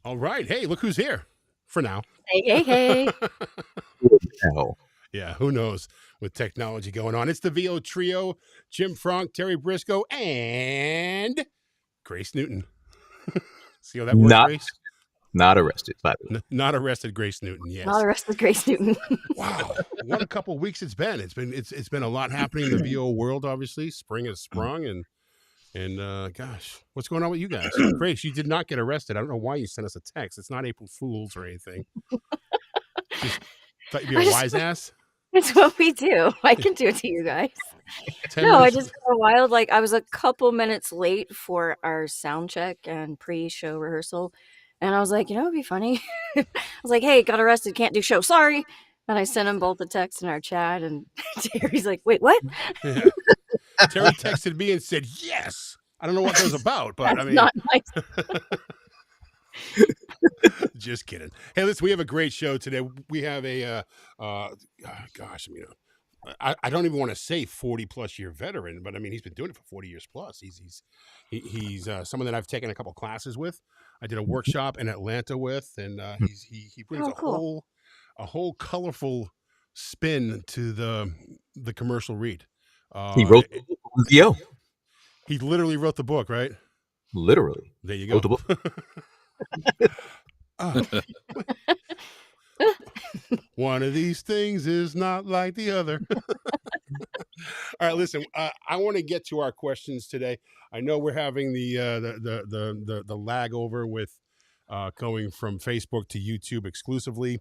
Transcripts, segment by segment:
All right. Hey, look who's here for now. Hey. Hell. Yeah, who knows with technology going on. It's the VO Trio, Jim Frank, Terry Briscoe, and Grace Newton. See how that works, Grace? Not arrested, by the way. Not arrested Grace Newton, yes. Not arrested Grace Newton. Wow. What a couple of weeks it's been. It's been a lot happening in the VO world, obviously. Spring has sprung and gosh, what's going on with you guys? Grace, you did not get arrested. I don't know why you sent us a text. It's not April Fool's or anything. Just thought you'd be a wise ass. It's what we do. I can do it to you guys. I just got a wild, I was a couple minutes late for our sound check and pre-show rehearsal. And I was like, it'd be funny. I was like, hey, got arrested, can't do show. Sorry. And I sent him both a text in our chat. And Terry's like, wait, what? Yeah. Terry texted me and said, yes. I don't know what that was about, but That's not nice. Just kidding. Hey, listen, we have a great show today. We have a, I don't even want to say 40-plus year veteran, but I mean, he's been doing it for 40 years plus. He's someone that I've taken a couple classes with. I did a workshop in Atlanta with, and he brings a whole colorful spin to the commercial read. He wrote the book on VO. He literally wrote the book, right? Literally. There you go. Wrote the book. One of these things is not like the other. All right, listen. I want to get to our questions today. I know we're having the lag over with going from Facebook to YouTube exclusively.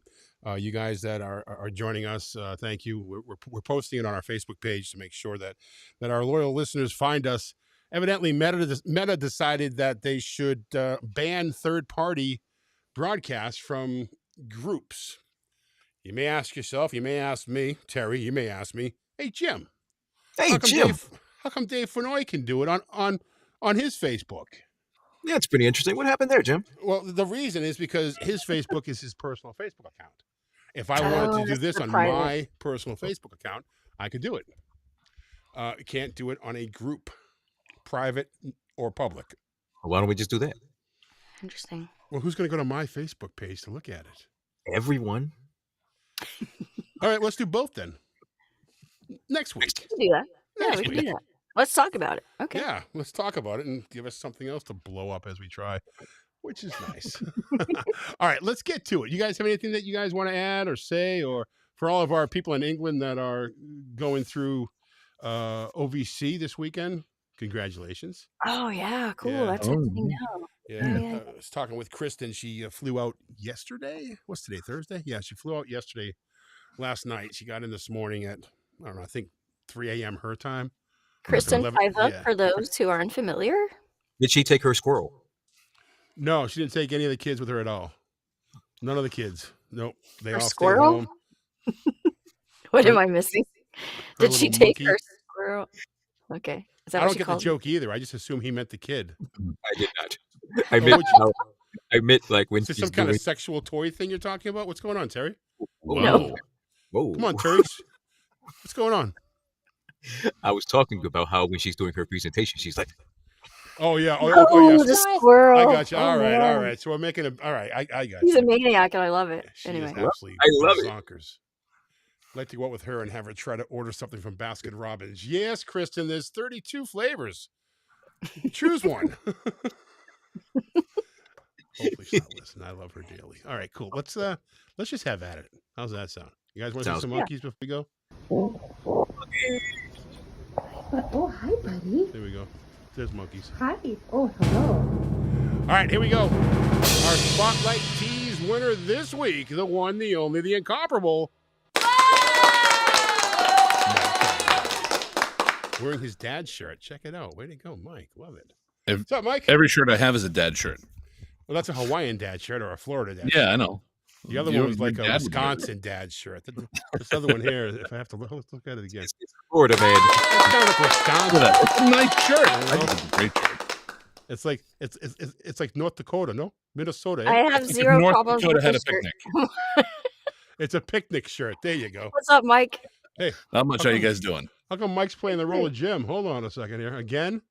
You guys that are joining us, thank you. We're posting it on our Facebook page to make sure that our loyal listeners find us. Evidently, Meta decided that they should ban third-party broadcasts from groups. You may ask yourself, you may ask me, Terry, you may ask me, hey, Jim. Hey, Jim. How come Dave Fennoy can do it on his Facebook? Yeah, it's pretty interesting. What happened there, Jim? Well, the reason is because his Facebook is his personal Facebook account. If I wanted to do this on my personal Facebook account, I could do it. Can't do it on a group, private or public. Well, why don't we just do that? Interesting. Well, who's going to go to my Facebook page to look at it? Everyone. All right, let's do both then. Next week. We can do that. Yeah, we can do that. Let's talk about it. Okay. Yeah, let's talk about it and give us something else to blow up as we try, which is nice. All right, let's get to it. You guys have anything that you guys want to add or say, or for all of our people in England that are going through OVC this weekend, congratulations. Oh, yeah, cool. Yeah. That's interesting now. Yeah, I was talking with Kristen. She flew out yesterday. What's today, Thursday? Yeah, she flew out yesterday last night. She got in this morning at, I don't know, I think 3 a.m. her time. Kristen 11, 5 yeah. for those who are unfamiliar. Did she take her squirrel? No, she didn't take any of the kids with her at all. None of the kids. Nope. They Her all squirrel? stayed home. What Her- am I missing? her Did she little take monkey. her squirrel? Okay. Is that I what don't she get the called it? joke either. I just assume he meant the kid. I did not. Oh, I meant like when Is this she's some kind doing. of sexual toy thing you're talking about? What's going on, Terry? No. Whoa. Come on, Terry. What's going on? I was talking about how when she's doing her presentation, she's like, Oh, yeah. Oh, Oh, yes. the squirrel. I got you. Oh, All right. All man. right. So we're making a. All right. I got He's you. a maniac, and I love it. She Anyway. is absolutely I love it. zonkers. I'd like to go out with her and have her try to order something from Baskin Robbins. Yes, Kristen, there's 32 flavors. Choose one. Hopefully she's not listening. I love her dearly. All right, cool. Let's just have at it. How's that sound? You guys want to see some monkeys before we go? Oh, hi, buddy. There we go. There's monkeys. Hi. Oh, hello. All right, here we go. Our Spotlight Tease winner this week, the one, the only, the incomparable. Wearing his dad's shirt. Check it out. Way to go, Mike. Love it. What's up, Mike? Every shirt I have is a dad shirt. Well, that's a Hawaiian dad shirt or a Florida dad shirt. Yeah, I know. The other one was like a Wisconsin dad shirt. This other one here, if I have to let's look at it again. it's Florida, man. It's kind of like Wisconsin. It's a nice shirt. I think it's a great shirt. It's like it's like North Dakota, no? Minnesota. I have zero North problems Dakota with had a this shirt. picnic. It's a picnic shirt. There you go. What's up, Mike? Hey, Not much. How you guys doing? how come Mike's playing the role of Jim? Hold on a second here. Again?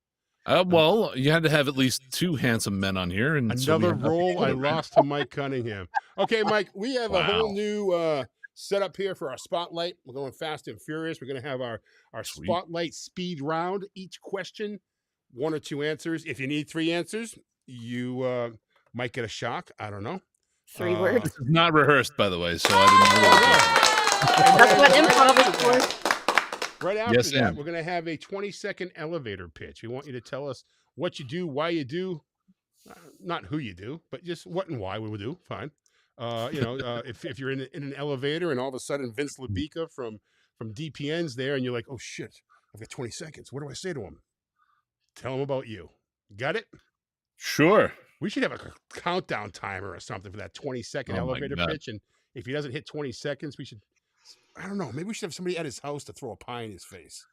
Well, you had to have at least two handsome men on here, and so we Another have role I lost to Mike Cunningham. Okay, Mike, we have a whole new setup here for our spotlight. We're going fast and furious. We're going to have our Sweet. spotlight speed round. Each question, 1 or 2 answers. If you need 3 answers, you might get a shock. I don't know. 3 words. This is not rehearsed, by the way, so I didn't know. That's what improv is for. Right after Yes, that, ma'am. we're going to have a 20-second elevator pitch. We want you to tell us what you do, why you do, not who you do, but just what and why we would do. Fine. If you're in an elevator and all of a sudden Vince Labica from DPN's there and you're like, oh shit, I've got 20 seconds. What do I say to him? Tell him about you. Got it? Sure. We should have a countdown timer or something for that 20-second Oh my elevator God. pitch. And if he doesn't hit 20 seconds, we should, I don't know, maybe we should have somebody at his house to throw a pie in his face.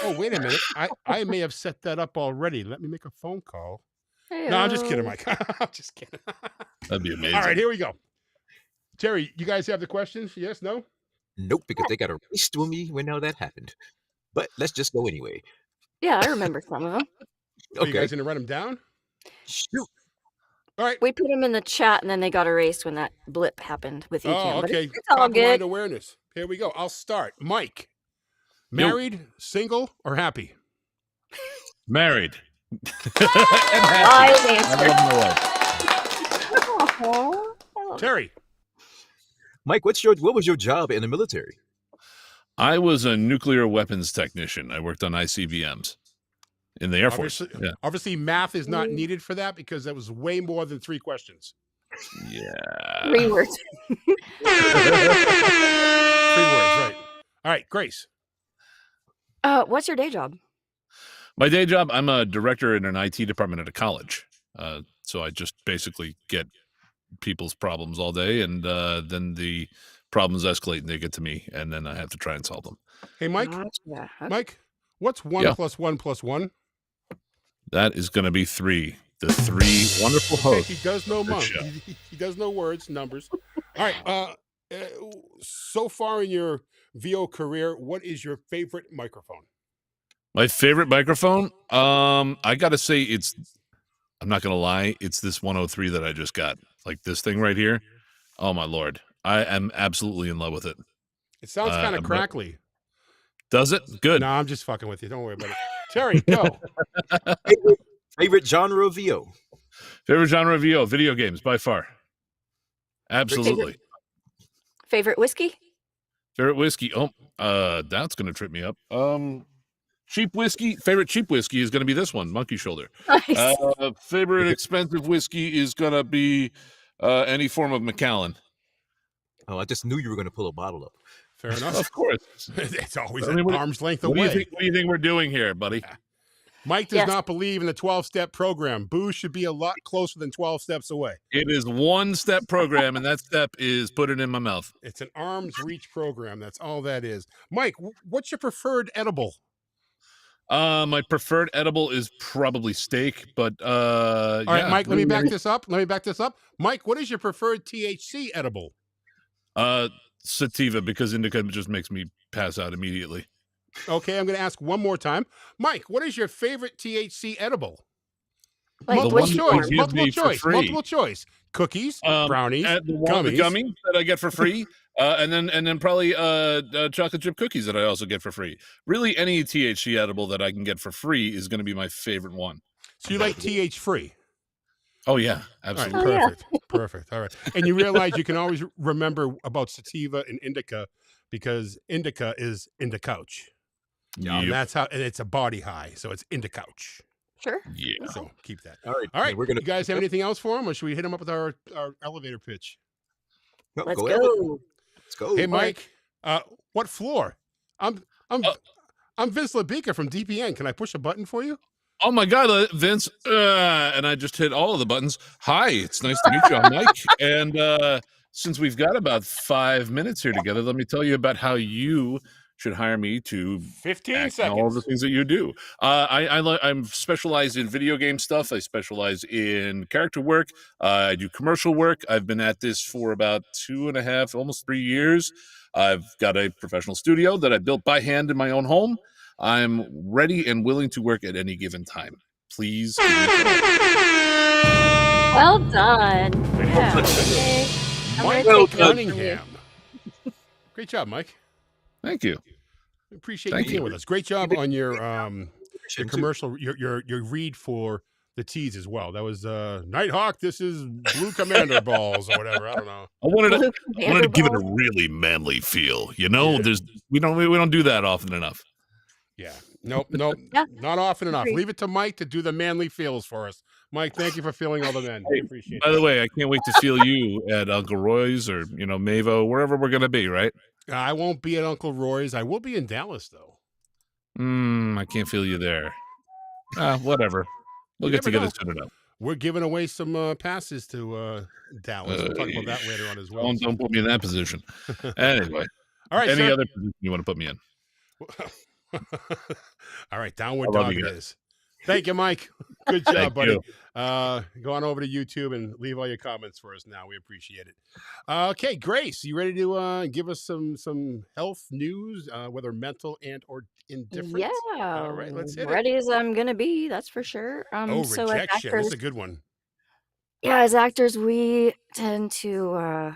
Oh, wait a minute. I may have set that up already. Let me make a phone call. No, I'm just kidding, Mike. I'm just kidding. That'd be amazing. All right, here we go. Terry, you guys have the questions? Yes, no? Nope, because they got a race to me when all that happened. But let's just go anyway. Yeah, I remember some of them. Oh, you Okay. guys going to write them down? Shoot. All right. We put them in the chat, and then they got erased when that blip happened with ECAM. Oh, but okay. it's all Top of mind good. awareness. Here we go. I'll start. Mike, married, single, or happy? Married. And Wise happy. I answer. love my wife. Aw, I love it. Terry, Mike, what was your job in the military? I was a nuclear weapons technician. I worked on ICBMs in the Air Force. obviously math is not needed for that because that was way more than 3 questions. Yeah. 3 words. 3 words, right. All right, Grace. What's your day job? My day job, I'm a director in an IT department at a college. So I just basically get people's problems all day, and then the problems escalate and they get to me, and then I have to try and solve them. Hey, Mike. Yeah. Okay. Mike, what's 1 Yeah. plus 1 plus 1? That is going to be 3. The 3 wonderful Okay, hosts. he does know Good months. show. He does know words, numbers. All right. So far in your VO career, what is your favorite microphone? My favorite microphone, I got to say I'm not going to lie, it's this 103 that I just got. Like this thing right here. Oh, my Lord. I am absolutely in love with it. It sounds kind of but- crackly. Does it? Good. No, I'm just fucking with you. Don't worry about it. Terry, go. Favorite genre of VO? Favorite genre of VO, video games by far. Absolutely. Favorite whiskey? Favorite whiskey. Oh, that's going to trip me up. Cheap whiskey. Favorite cheap whiskey is going to be this one, Monkey Shoulder. Nice. Favorite expensive whiskey is going to be any form of Macallan. Oh, I just knew you were going to pull a bottle up. Fair enough. Of course. It's always I at mean, arm's length what do you away. think? What do you think we're doing here, buddy? Mike does Yes. not believe in the 12-step program. Boo should be a lot closer than 12 steps away. It is one step program, and that step is put it in my mouth. It's an arm's reach program. That's all that is. Mike, what's your preferred edible? My preferred edible is probably steak, but All right, yeah, Mike, let me really back any- this up. Let me back this up. Mike, what is your preferred THC edible? Sativa, because indica just makes me pass out immediately. Okay, I'm going to ask one more time. Mike, what is your favorite THC edible? Like multiple one that which choice. gives Multiple me for choice. free. Multiple choice. Cookies, brownies, The gummies. gummy that I get for free, and then probably chocolate chip cookies that I also get for free. Really, any THC edible that I can get for free is going to be my favorite one. So you like TH free? Oh yeah, All right, absolutely. Oh, yeah. perfect. Perfect. All right. And you realize you can always remember about sativa and indica because indica is in the couch. And Yep. that's how, and it's a body high. So it's in the couch. Sure. Yeah. So keep that. All right. All right. We're gonna. You guys have anything else for him or should we hit him up with our elevator pitch? No, Let's Elliot. go. Let's go. Hey, Mike, what floor? I'm Uh, Vince LaBica from DPN. Can I push a button for you? Oh my God, Vince! And I just hit all of the buttons. Hi, it's nice to meet you. I'm Mike, and since we've got about 5 minutes here together, let me tell you about how you should hire me to 15 act in all of the seconds. things that you do. I'm specialized in video game stuff. I specialize in character work. I do commercial work. I've been at this for about 2.5, almost 3 years. I've got a professional studio that I built by hand in my own home. I'm ready and willing to work at any given time. Please give me a call. Well done. Very Yeah. good. Okay. I'm Mike gonna take notes from you. Cunningham. Great job, Mike. Thank you. We appreciate Thank you being you. with us. Great job on your Too. commercial, your read for the teas as well. That was Nighthawk. This is Blue Commander balls or whatever. I don't know. I wanted to, Blue I wanted to give it a Commander really manly feel. You know, Yeah. we don't do that often enough. Yeah. Nope. Yeah. Not often enough. Agreed. Leave it to Mike to do the manly feels for us. Mike, thank you for feeling all the men. We Hey, appreciate by that. the way, I can't wait to feel you at Uncle Roy's or Mavo, wherever we're gonna be. Right? I won't be at Uncle Roy's. I will be in Dallas though. I can't feel you there. Whatever. We'll You get never together know. soon enough. We're giving away some passes to Dallas. We'll talk about that later on as well. Don't put me in that position. Anyway, All right, any sir. other position you want to put me in? All right, downward I love dog you it guys. is. Thank you, Mike. Good job, Thank buddy. you. Go on over to YouTube and leave all your comments for us now. We appreciate it. Okay, Grace, you ready to give us some health news, whether mental and or indifferent? Yeah. All right, let's hit it. Ready as I'm gonna be, that's for sure. Oh, So as rejection. This is actors, a good one. as actors, we tend to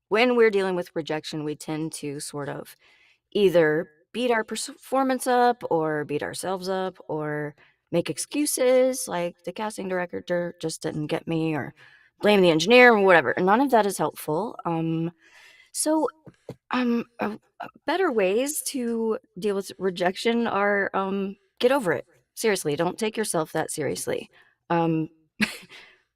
when we're dealing with rejection, we tend to sort of either beat our performance up or beat ourselves up or make excuses like the casting director just didn't get me or blame the engineer or whatever. And none of that is helpful. So better ways to deal with rejection are get over it. Seriously, don't take yourself that seriously. Um,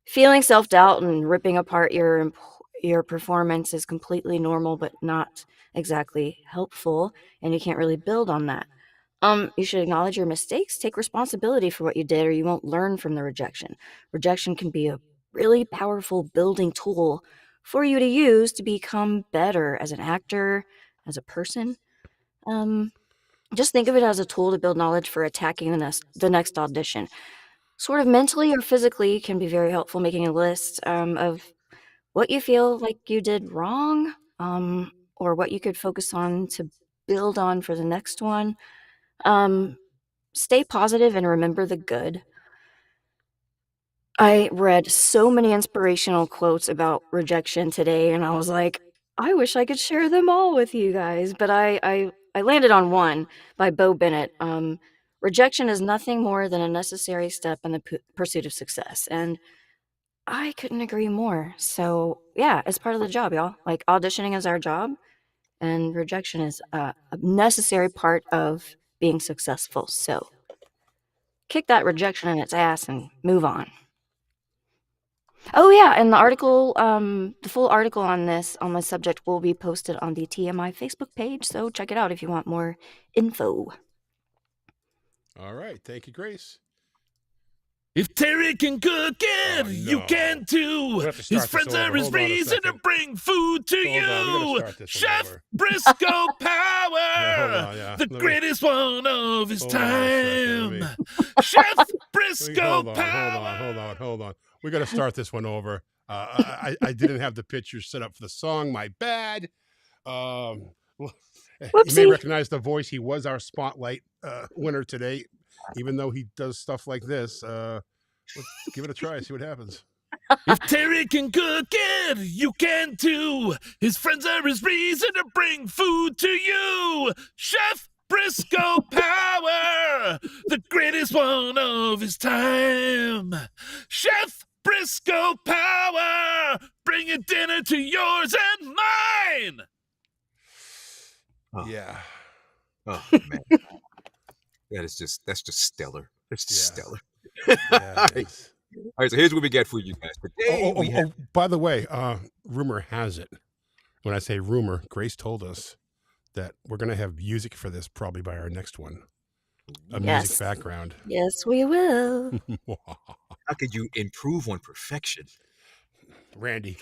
feeling self-doubt and ripping apart your performance is completely normal, but not exactly helpful, and you can't really build on that. You should acknowledge your mistakes, take responsibility for what you did, or you won't learn from the rejection. Rejection can be a really powerful building tool for you to use to become better as an actor, as a person. Just think of it as a tool to build knowledge for attacking the next audition. Sort of mentally or physically can be very helpful making a list of what you feel like you did wrong, or what you could focus on to build on for the next one. Stay positive and remember the good. I read so many inspirational quotes about rejection today, and I was like, I wish I could share them all with you guys, but I landed on one by Bo Bennett. Rejection is nothing more than a necessary step in the pursuit of success, and I couldn't agree more. So yeah, it's part of the job, y'all. Like auditioning is our job, and rejection is a necessary part of being successful. So kick that rejection in its ass and move on. Oh yeah, and the full article on the subject will be posted on the TMI Facebook page, so check it out if you want more info. All right. Thank you, Grace. If Terry can cook it, Oh, you no. can too. We have to His start this friends are over. his Hold on a reason to second. bring food to Hold on, we gotta you. start this one Chef over. Briscoe Yeah, Power, hold on, yeah. the greatest one of his Hold on a second. time. Chef Briscoe Power. Hold on. We got to start this one over. I didn't have the picture set up for the song. My bad. You may Whoopsie. recognize the voice. He was our spotlight winner today, even though he does stuff like this. Let's give it a try. See what happens. If Terry can cook it, you can too. His friends are his reason to bring food to you. Chef Briscoe Power, the greatest one of his time. Chef Briscoe Power, bringing dinner to yours and mine. Oh, Yeah. oh man, that's just stellar. It's just Yeah. stellar. Yeah, All right. All right, so here's what we got for you guys today. We have By the way, rumor has it. When I say rumor, Grace told us that we're going to have music for this probably by our next one. A Yes. music background. Yes, we will. how could you improve on perfection? Randy.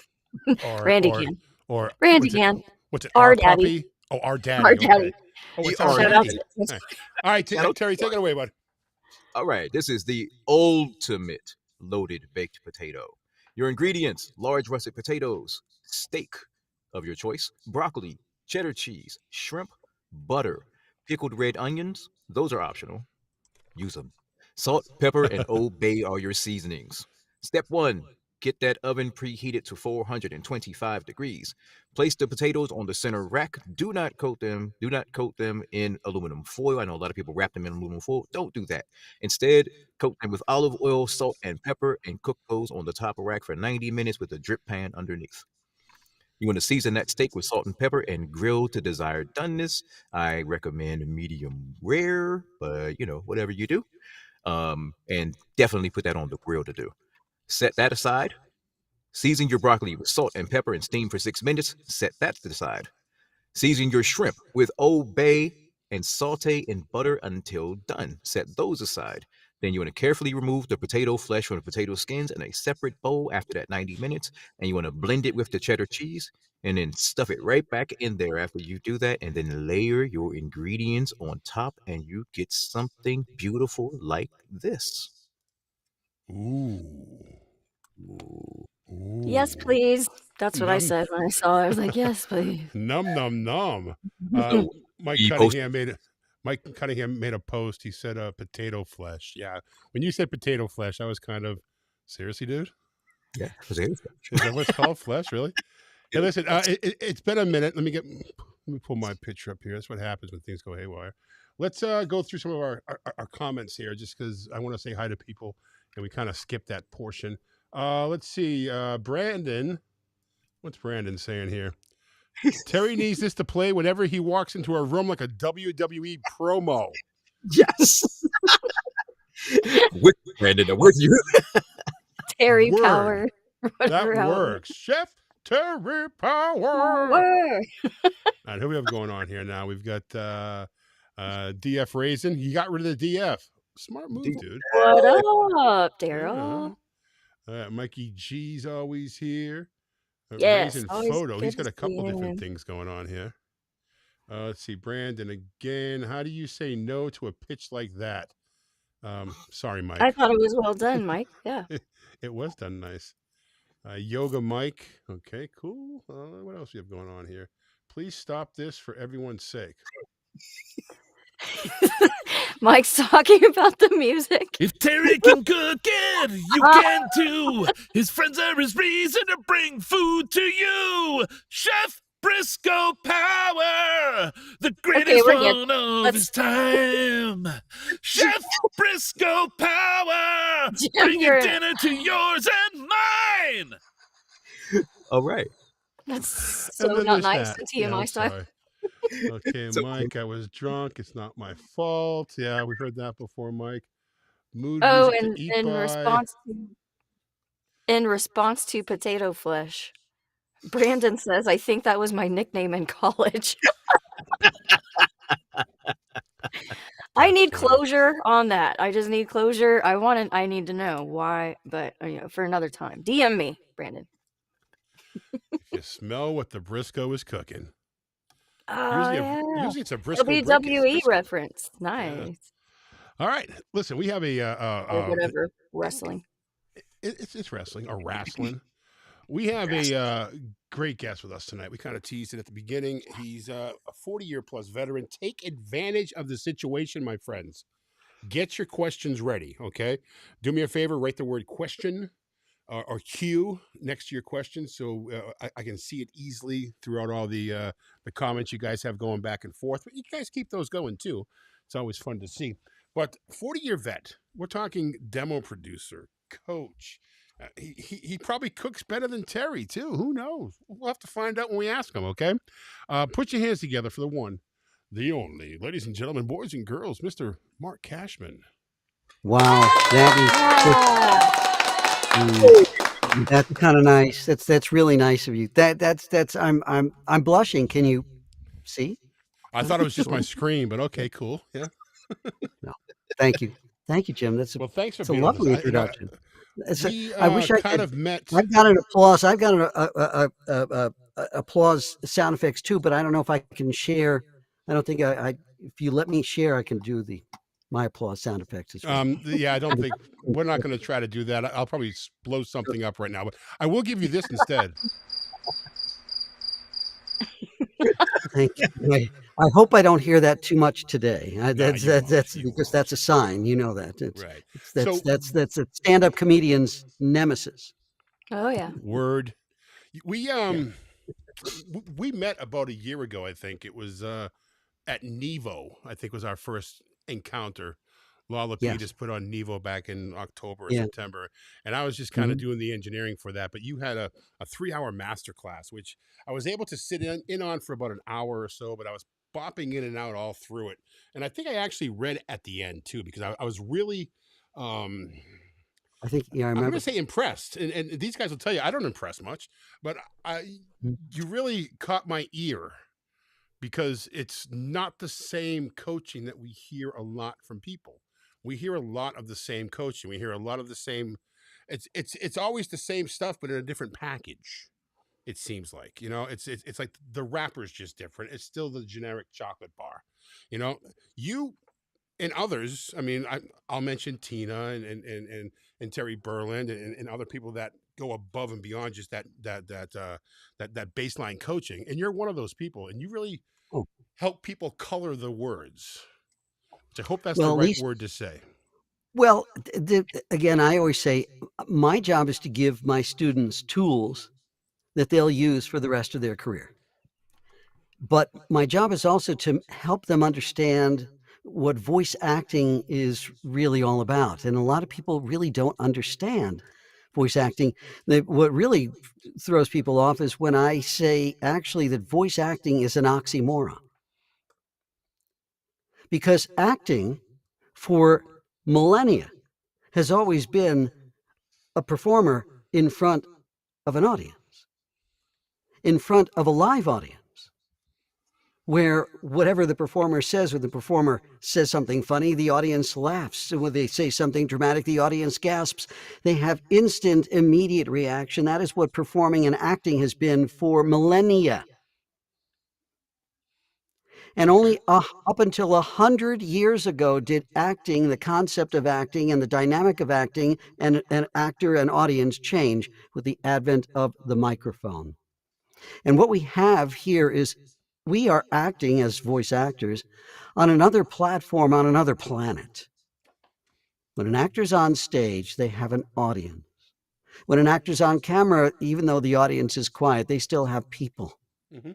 Randy can. Or Randy can. What's it? Our Puppy? daddy. Oh, our daddy. Our Okay. daddy. Oh, it's Our our Shout out daddy. to All right, Shout out Terry, take it away, bud. All right, this is the ultimate loaded baked potato. Your ingredients: large russet potatoes, steak of your choice, broccoli, cheddar cheese, shrimp, butter, pickled red onions. Those are optional. Use them. Salt, pepper, and Old Bay are your seasonings. Step 1. Get that oven preheated to 425 degrees. Place the potatoes on the center rack. Do not coat them. Do not coat them in aluminum foil. I know a lot of people wrap them in aluminum foil. Don't do that. Instead, coat them with olive oil, salt, and pepper, and cook those on the top of rack for 90 minutes with a drip pan underneath. You want to season that steak with salt and pepper and grill to desired doneness. I recommend medium rare, but whatever you do. And definitely put that on the grill to do. Set that aside. Season your broccoli with salt and pepper and steam for 6 minutes. Set that to the side. Season your shrimp with Old Bay and saute in butter until done. Set those aside. Then you want to carefully remove the potato flesh from the potato skins in a separate bowl after that 90 minutes. And you want to blend it with the cheddar cheese and then stuff it right back in there after you do that. And then layer your ingredients on top and you get something beautiful like this. Ooh. Yes, please. That's what I Num. said when I saw it. I was like, yes, please. Num. Mike He Cunningham made a post. He said potato flesh. Yeah. When you said potato flesh, I was kind of seriously, dude. Yeah, Is that what it's called? Flesh, really? Hey, listen, it's been a minute. Let me pull my picture up here. That's what happens when things go haywire. Let's go through some of our comments here, just because I want to say hi to people, and we kind of skipped that portion. Let's see. Brandon, what's Brandon saying here? Terry needs this to play whenever he walks into a room like a WWE promo. Yes. With Brandon, I'm with you. Terry Word. Power. That works. Chef Terry Power. Power. And who we have going on here now? We've got DF Raisin. He got rid of the DF. Smart move, dude. What up, Daryl? Mikey G's always here. Yes, Raisin always Photo. He's good got a to couple see different him. things going on here. Let's see. Brandon again. How do you say no to a pitch like that? Sorry, Mike. I thought it was well done, Mike. Yeah. It was done nice. Yoga Mike. Okay, cool. What else do you have going on here? Please stop this for everyone's sake. Mike's talking about the music. If Terry can cook it, you can too. His friends are his reason to bring food to you. Chef Briscoe Power, the greatest one of his time. Chef Briscoe Power, bringing dinner to yours and mine. All right. That's so not nice in TMI style. Okay, Mike, I was drunk. It's not my fault. Yeah, we've heard that before, Mike. Mood music to eat in by. response to In response to potato flesh, Brandon says, "I think that was my nickname in college." I That's need funny. closure on that. I just need closure. I need to know why, but, for another time. DM me, Brandon. If you smell what the Briscoe is cooking. Oh, yeah. Usually it's a Briscoe WWE brisket. reference. Yeah. Nice. All right. Listen, we have Or whatever, wrestling. it's wrestling or wrestling. We have a great guest with us tonight. We kind of teased it at the beginning. He's a 40-year plus veteran. Take advantage of the situation, my friends. Get your questions ready, okay? Do me a favor, write the word question or Q next to your question so I can see it easily throughout all the comments you guys have going back and forth. But you guys keep those going too. It's always fun to see. But 40-year vet, we're talking demo producer, coach. He probably cooks better than Terry too. Who knows? We'll have to find out when we ask him. Okay, put your hands together for the one, the only, ladies and gentlemen, boys and girls, Mr. Marc Cashman. Wow, that is that's kind of nice. That's really nice of you. That's I'm blushing. Can you see? I thought it was just my screen, but okay, cool. Yeah. No, thank you, Jim. That's Well, thanks for a being with us. lovely introduction. We wish I kind could. of met. I've got an applause. I've got a applause sound effects too, but I don't know if I can share. I don't think I if you let me share, I can do my applause sound effects as well. Yeah, I don't think we're not going to try to do that. I'll probably blow something up right now, but I will give you this instead. Thank you. I hope I don't hear that too much today. That's you won't. because Won't. that's a sign. You know that. Right. That's a stand-up comedian's nemesis. Oh, yeah. Word. We we met about a year ago. I think it was at Nevo. I think was our first encounter. Lala Yes. Peters put on Nevo back in October or Yeah. September, and I was just kind of doing the engineering for that. But you had a 3-hour master class, which I was able to sit in on for about an hour or so, but I was bopping in and out all through it. And I think I actually read at the end too, because I was really I think, yeah, I I'm going remember. to say impressed, and these guys will tell you I don't impress much, but you really caught my ear because it's not the same coaching that we hear a lot from people. We hear a lot of the same coaching. We hear a lot of the same. It's always the same stuff, but in a different package. It seems like it's like the wrapper's just different. It's still the generic chocolate bar. You and others. I mean, I'll mention Tina and Terry Berland and other people that go above and beyond just that baseline coaching. And you're one of those people, and you really Oh, help people color the words, which I hope that's well, the at right least, word to say. well, again, I always say my job is to give my students tools that they'll use for the rest of their career. But my job is also to help them understand what voice acting is really all about. And a lot of people really don't understand voice acting. What really throws people off is when I say actually that voice acting is an oxymoron. Because acting for millennia has always been a performer in front of an audience, in front of a live audience, where whatever the performer says, when the performer says something funny, the audience laughs. And when they say something dramatic, the audience gasps. They have instant, immediate reaction. That is what performing and acting has been for millennia. And only up until 100 years ago did acting, the concept of acting and the dynamic of acting and an actor and audience change with the advent of the microphone. And what we have here is we are acting as voice actors on another platform, on another planet. When an actor's on stage, they have an audience. When an actor's on camera, even though the audience is quiet, they still have people. Mm-hmm.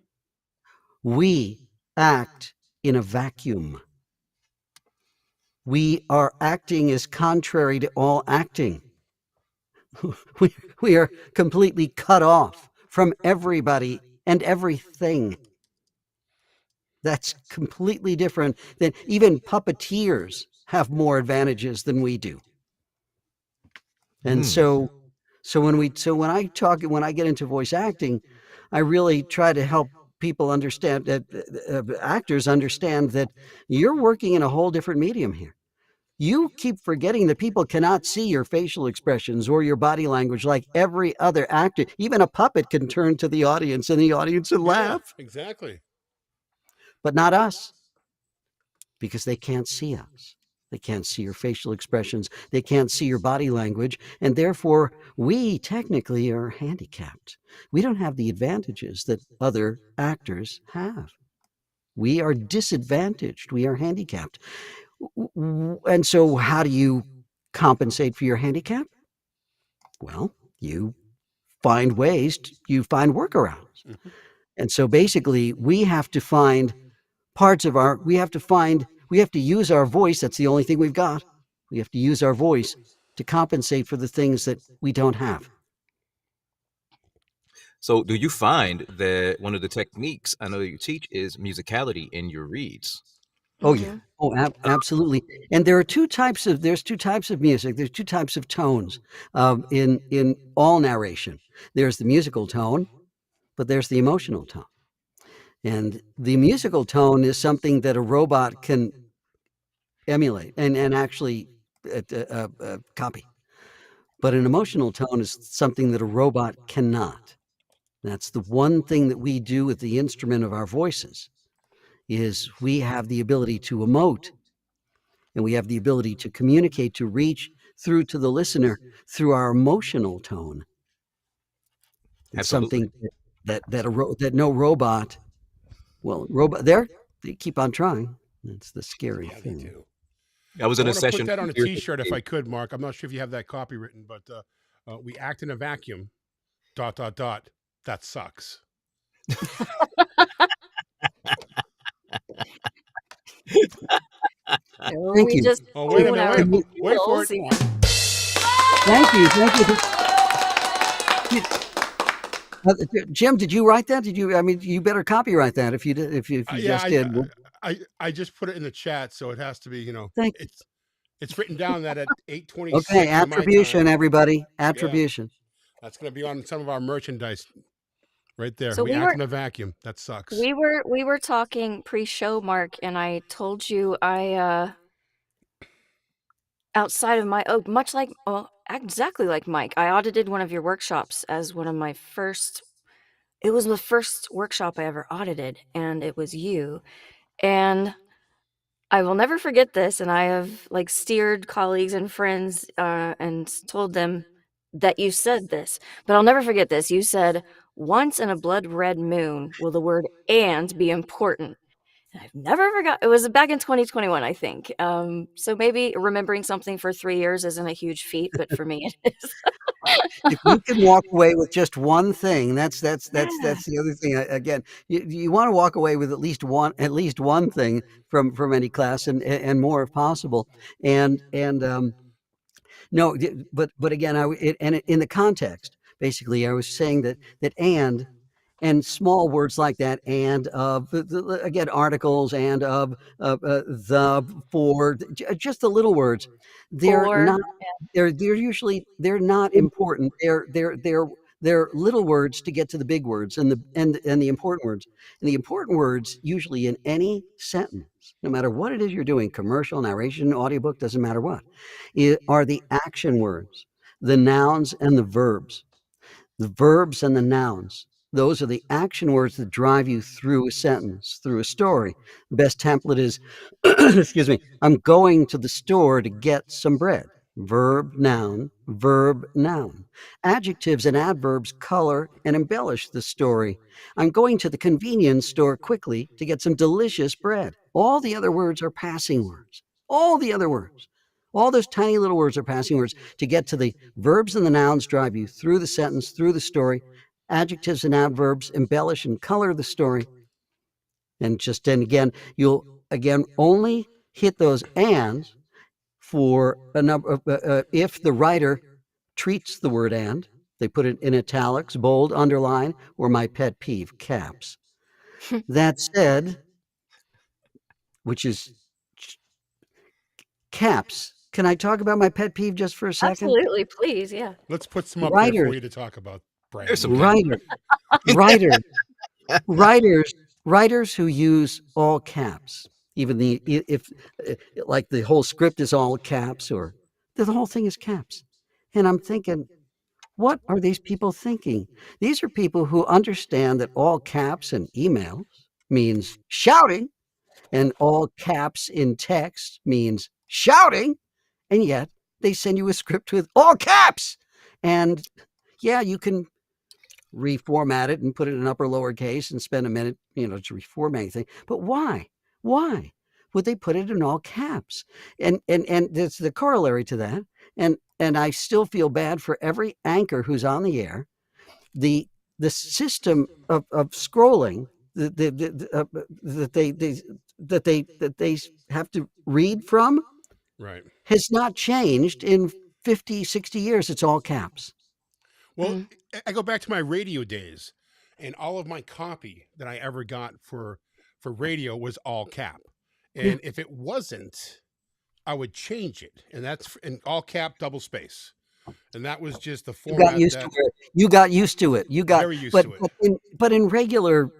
We act in a vacuum. We are acting as contrary to all acting. We are completely cut off from everybody and everything. That's completely different than even puppeteers have more advantages than we do. And so So when I get into voice acting, I really try to help people understand that actors understand that you're working in a whole different medium here. You keep forgetting that people cannot see your facial expressions or your body language like every other actor. Even a puppet can turn to the audience and the audience will laugh, exactly. but not us, because they can't see us. They can't see your facial expressions. They can't see your body language. And therefore, we technically are handicapped. We don't have the advantages that other actors have. We are disadvantaged. We are handicapped. And so, how do you compensate for your handicap? Well, you find you find workarounds. Mhm. And so basically, we have to find parts of our, we have to use our voice. That's the only thing we've got. We have to use our voice to compensate for the things that we don't have. So, do you find that one of the techniques I know you teach is musicality in your reads? Oh yeah. Mm-hmm. Oh, absolutely. And there's two types of music. There's two types of tones in all narration. There's the musical tone, but there's the emotional tone. And the musical tone is something that a robot can emulate and actually copy. But an emotional tone is something that a robot cannot. That's the one thing that we do with the instrument of our voices is we have the ability to emote, and we have the ability to communicate, to reach through to the listener through our emotional tone. It's Absolutely. something that no robot, well, they keep on trying. That's the scary Yeah, they thing. do. I was I in a want to put session that a on few a years T-shirt if ago. I could, Mark. I'm not sure if you have that copywritten, but we act in a vacuum. ... That sucks. Thank We you. just Oh, wait a own minute. our Wait for it. skills. Yeah. Thank you. Jim, did you write that? Did you? I mean, you better copyright that if you did. If you Yeah, just did. I just put it in the chat, so it has to be. Thank you. It's written down that at Okay, 8:26 my attribution, time. everybody. Yeah, Attribution. that's going to be on some of our merchandise right there. So We act in a vacuum. That sucks. we were talking pre-show, Mark, and I told you I outside of my much like exactly like Mike, I audited one of your workshops as one of my first. It was the first workshop I ever audited, and it was you. And I will never forget this, and I have like steered colleagues and friends and told them that you said this, but I'll never forget this. You said, "Once in a blood red moon will the word and be important." And I've never forgot. It was back in 2021, I think. So maybe remembering something for 3 years isn't a huge feat, but for me it is. If you can walk away with just one thing, that's Yeah. the other thing. Again, you want to walk away with at least one thing from any class, and more if possible. And no, but again, in the context, basically, I was saying that and small words like that, and again, articles, and the, for, just the little words, they're For not, they're not important. They're little words to get to the big words and the important words. And the important words, usually in any sentence, no matter what it is you're doing, commercial, narration, audiobook, doesn't matter what, are the action words, the nouns and the verbs. The verbs and the nouns. Those are the action words that drive you through a sentence, through a story. The best template is, excuse me, I'm going to the store to get some bread. Verb, noun, verb, noun. Adjectives and adverbs color and embellish the story. I'm going to the convenience store quickly to get some delicious bread. All the other words are passing words. All the other words. All those tiny little words are passing words to get to the verbs and the nouns drive you through the sentence, through the story. Adjectives and adverbs embellish and color the story. And just then again, you'll again only hit those ands for a number of, if the writer treats the word and, they put it in italics, bold, underline, or my pet peeve, caps. That said, which is caps Can I talk about my pet peeve just for a second? Absolutely, please, yeah. Let's put some up there for Writers, you to talk about, Brandon. There's some writer, writer, writers who use all caps, even if like the whole script is all caps or the whole thing is caps. And I'm thinking, what are these people thinking? These are people who understand that all caps in emails means shouting and all caps in text means shouting. And yet they send you a script with all caps. And yeah, you can reformat it and put it in upper lowercase and spend a minute, to reformat anything. But why? Why would they put it in all caps? And there's the corollary to that. And I still feel bad for every anchor who's on the air. The system of scrolling that they have to read from Right. has not changed in 50, 60 years. It's all caps. Well, I go back to my radio days, and all of my copy that I ever got for radio was all cap. And if it wasn't, I would change it, and that's in all cap, double space. And that was just the You got format used that to it. You got used to it. You got very used to it. but in regular,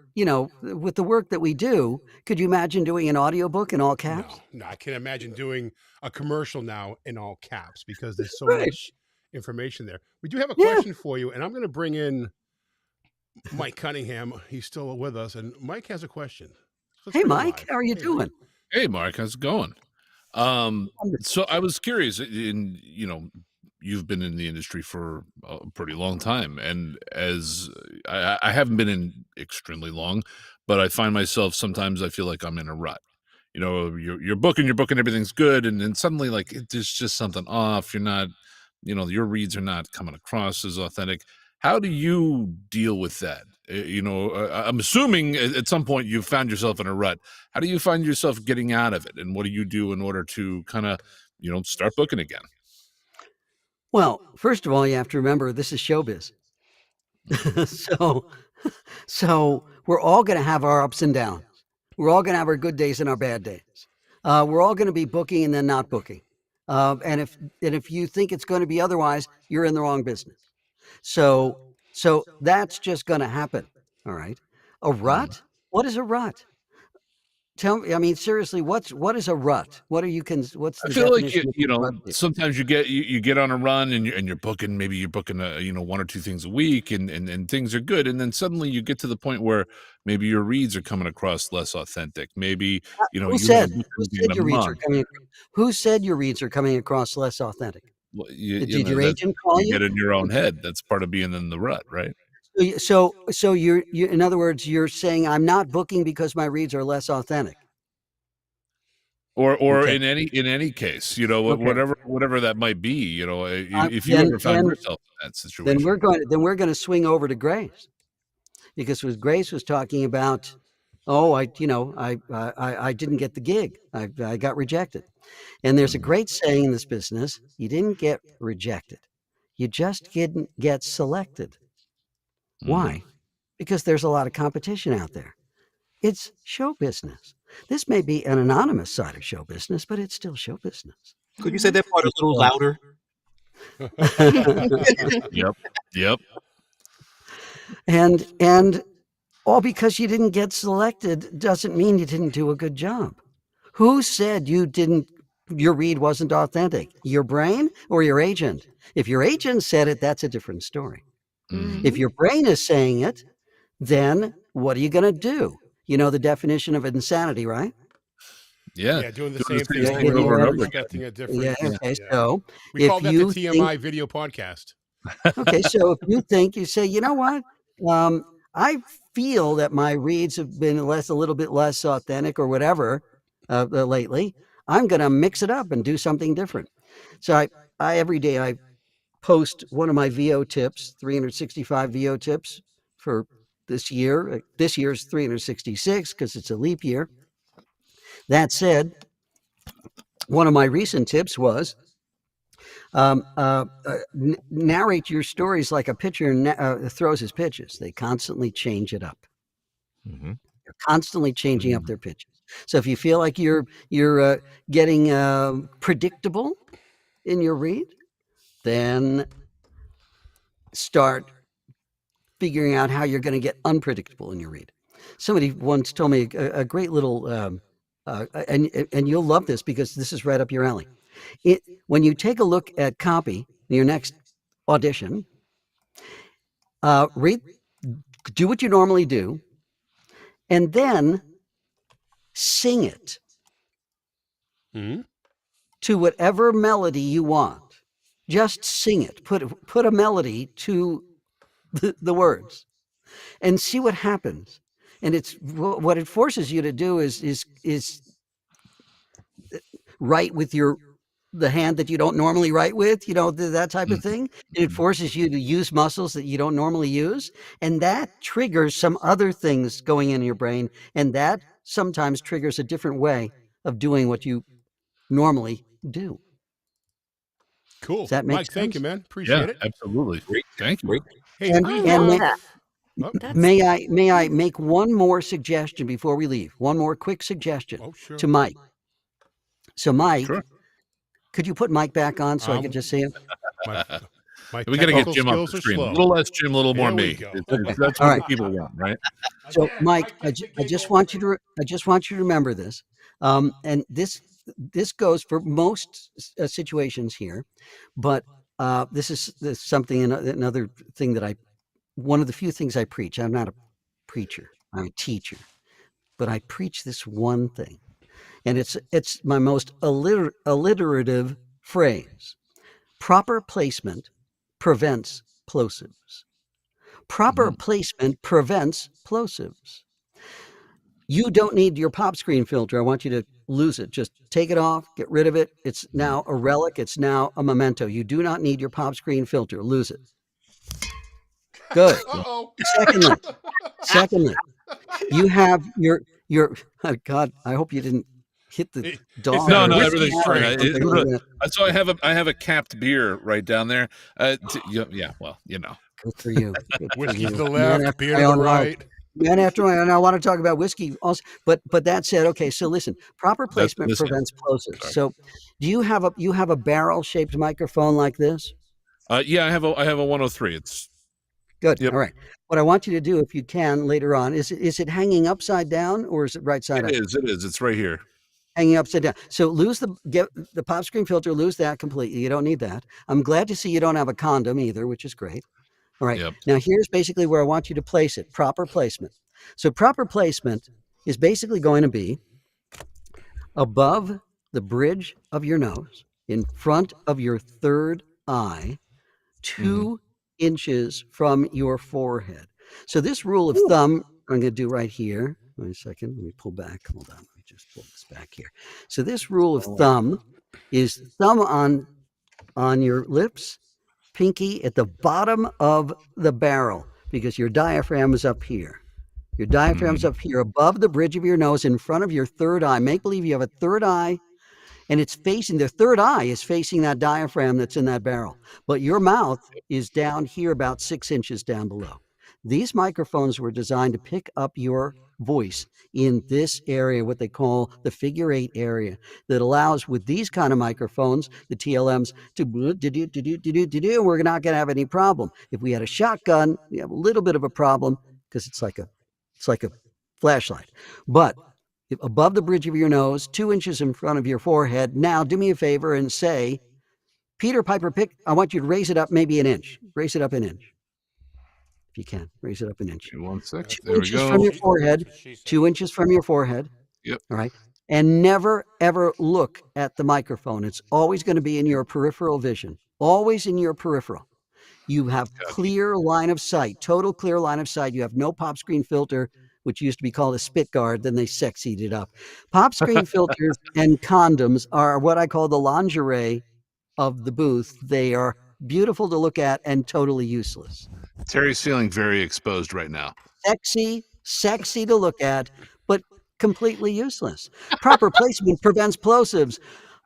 with the work that we do, could you imagine doing an audiobook in all caps? No, I can't imagine doing a commercial now in all caps because there's so Right. much information there. We do have a Yeah. question for you, and I'm going to bring in Mike Cunningham. He's still with us, and Mike has a question. Let's Hey, bring him Mike, live. how are you Hey, doing? Mike. Hey, Mark, how's it going? So I was curious. You've been in the industry for a pretty long time, and as I haven't been in extremely long, but I find myself sometimes I feel like I'm in a rut. You're booking, everything's good, and then suddenly there's just something off. You're not, your reads are not coming across as authentic. How do you deal with that? I'm assuming at some point you've found yourself in a rut. How do you find yourself getting out of it, and what do you do in order to kind of, start booking again? Well, first of all, you have to remember this is showbiz. So we're all going to have our ups and downs. We're all going to have our good days and our bad days. We're all going to be booking and then not booking. And if you think it's going to be otherwise, you're in the wrong business. So that's just going to happen. All right. A rut? What is a rut? Tell me. I mean, seriously, what is a rut? What are you? What's I the feel like definition of a rut? sometimes you get on a run and you're booking, maybe you're booking one or two things a week and things are good, and then suddenly you get to the point where maybe your reads are coming across less authentic. Maybe Who you said? haven't booked Who anything said in a your reads are month. coming? Who said your reads are coming across less authentic? Well, Did your agent call you you? get in your own head. That's part of being in the rut, right? So you're in other words, you're saying I'm not booking because my reads are less authentic. Or Okay. in any case, Okay. whatever that might be, if you Then ever found yourself in that situation. then we're going to swing over to Grace, because what Grace was talking about, I didn't get the gig. I got rejected. And there's a great saying in this business: you didn't get rejected, you just didn't get selected. Why? Because there's a lot of competition out there. It's show business. This may be an anonymous side of show business, but it's still show business. Could you say that part a little louder? Yep. And all because you didn't get selected doesn't mean you didn't do a good job. Who said your read wasn't authentic? Your brain or your agent? If your agent said it, that's a different story. If your brain is saying it, then what are you going to do? You know the definition of insanity, right? Yeah. Doing the Doing same the thing same thing over and over and over, over expecting a different. Yeah. Okay. Yeah. So We call that the TMI video podcast. Okay, so if you say, you know what, I feel that my reads have been a little bit less authentic or whatever lately, I'm going to mix it up and do something different. So I every day I post one of my VO tips, 365 VO tips for this year. This year's 366 because it's a leap year. That said, one of my recent tips was narrate your stories like a pitcher throws his pitches. They constantly change it up. Mhm. They're constantly changing up their pitches. So if you feel like you're getting predictable, in your read, then start figuring out how you're going to get unpredictable in your read. Somebody once told me a great little, and you'll love this because this is right up your alley. When you take a look at copy in your next audition, read, do what you normally do, and then sing it to whatever melody you want. Just sing it. Put a melody to the words, and see what happens. And it's what it forces you to do is write with the hand that you don't normally write with, that type of thing. And it forces you to use muscles that you don't normally use. And that triggers some other things going in your brain. And that sometimes triggers a different way of doing what you normally do. Cool. Does that make Mike, sense? thank you, man. Appreciate it. Absolutely. Thank you. Great. Hey, And, we I have love that. may I make one more suggestion before we leave? One more quick suggestion sure. to Mike. So, Mike, Sure. could you put Mike back on so I could just see him? My We got to get technical Jim off skills the are screen. A slow. little less Jim, a little more There we me. go. That's All what right. the people want, right? So, Mike, I just want you to remember this, and this goes for most situations here, but this is something another thing that one of the few things I preach. I'm not a preacher. I'm a teacher, but I preach this one thing, and it's my most alliterative phrase. Proper placement prevents plosives. Proper placement prevents plosives. You don't need your pop screen filter. I want you to lose it. Just take it off, get rid of it. It's now a relic. It's now a memento. You do not need your pop screen filter. Lose it. Good. Uh-oh. Secondly, you have your oh God, I hope you didn't hit the dog. that No, a whiskey everything's fine. strain? So I have a capped beer right down there. Yeah, well, Good for you. Good for Whiskey you. to the Man left, after beer my to the own heart. right. Man after my own. I want to talk about whiskey also, but that said, okay. So listen, proper placement listen. prevents plosives. Sorry. So, do you have a barrel shaped microphone like this? Yeah, I have a 103. It's Good. Yep. All right. What I want you to do, if you can, later on, is it hanging upside down or is it right side up? It is. It's right here. Hanging upside down. So get the pop screen filter, lose that completely. You don't need that. I'm glad to see you don't have a condom either, which is great. All right. Yep. Now here's basically where I want you to place it. Proper placement. So proper placement is basically going to be above the bridge of your nose, in front of your third eye, 2 inches from your forehead. So this rule of thumb, I'm going to do right here. Wait a second. Let me pull back. Hold on. Let me just pull this back here. So this rule of thumb is thumb on your lips, pinky at the bottom of the barrel, because your diaphragm is up here. Your diaphragm's up here above the bridge of your nose in front of your third eye. Make believe you have a third eye, and it's facing, the third eye is facing that diaphragm that's in that barrel. But your mouth is down here about 6 inches down below. These microphones were designed to pick up your voice in this area, what they call the figure 8 area, that allows, with these kind of microphones, the TLMs, to do, we're not going to have any problem. If we had a shotgun, we have a little bit of a problem because it's like a flashlight. But above the bridge of your nose, 2 inches in front of your forehead. Now, do me a favor and say, Peter Piper pick. I want you to raise it up maybe an inch. Raise it up an inch. If you can, raise it up an inch. 1 second. 2 There we inches go. from your forehead. 2 inches from your forehead. Yep. All right. And never, ever look at the microphone. It's always going to be in your peripheral vision. Always in your peripheral. You have clear line of sight, total clear line of sight. You have no pop screen filter, which used to be called a spit guard. Then they sexied it up. Pop screen filters and condoms are what I call the lingerie of the booth. They are beautiful to look at and totally useless. Terry's feeling very exposed right now. Sexy to look at, but completely useless. Proper placement prevents plosives.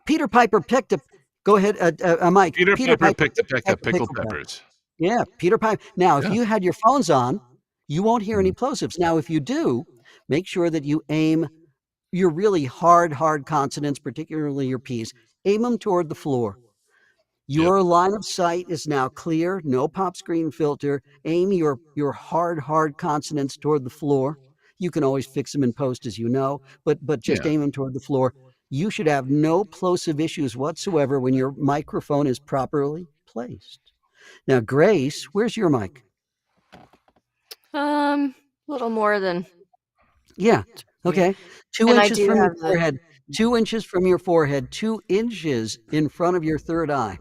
Peter Piper picked a. Go ahead, Mike. Peter Piper picked a peck of pickled peppers. Yeah, Peter Piper. Now, if you had your phones on, you won't hear any plosives. Now, if you do, make sure that you aim your really hard consonants, particularly your P's, aim them toward the floor. Your line of sight is now clear, no pop screen filter. Aim your hard consonants toward the floor. You can always fix them in post, as you know, but just Yeah. aim them toward the floor. You should have no plosive issues whatsoever when your microphone is properly placed. Now, Grace, where's your mic? A little more than. Yeah. Okay. 2 And I inches do from your have the. forehead. 2 inches from your forehead. 2 inches in front of your third eye.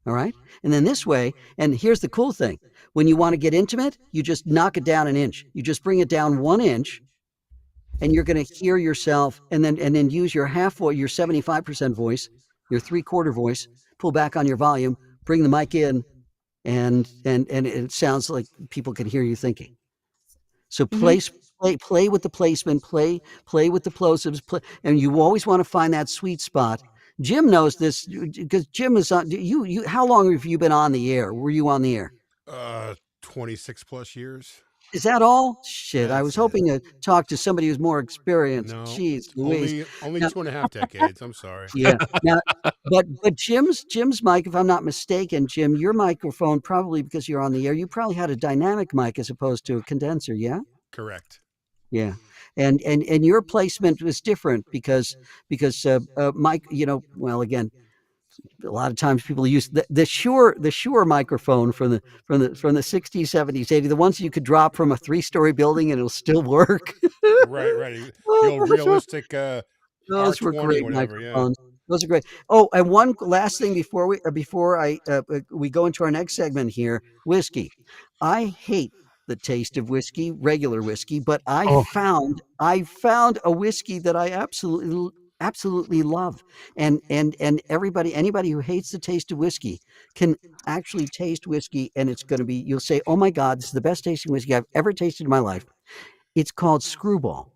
All right. And then this way, and here's the cool thing. When you want to get intimate, you just knock it down an inch. You just bring it down 1 inch, and you're going to hear yourself, and then use your half voice, your 75% voice, your 3/4 voice, pull back on your volume, bring the mic in, and it sounds like people can hear you thinking. So play with the placement, play with the plosives, and you always want to find that sweet spot. Jim knows this because Jim is on. You how long have you been on the air? Were you on the air? 26 plus years. Is that all? Shit, I That's was it. hoping to talk to somebody who's more experienced. No, Jeez Louise. only Now, 2.5 decades. I'm sorry. yeah. Now, but Jim's mic, if I'm not mistaken, Jim, your microphone, probably because you're on the air, you probably had a dynamic mic as opposed to a condenser, yeah? Correct. Yeah. And your placement was different because Mike, well, again, a lot of times people use the Shure microphone from the 60s, 70s, 80s, the ones you could drop from a 3-story building and it'll still work. Right. The old realistic Those were R20, great whatever. Yeah. microphones. Those are great. Oh, and one last thing before we go into our next segment here, whiskey. I hate the taste of whiskey, regular whiskey, but I found a whiskey that I absolutely love. And anybody who hates the taste of whiskey can actually taste whiskey, and it's going to be, you'll say, "Oh my God, this is the best tasting whiskey I've ever tasted in my life." It's called Screwball.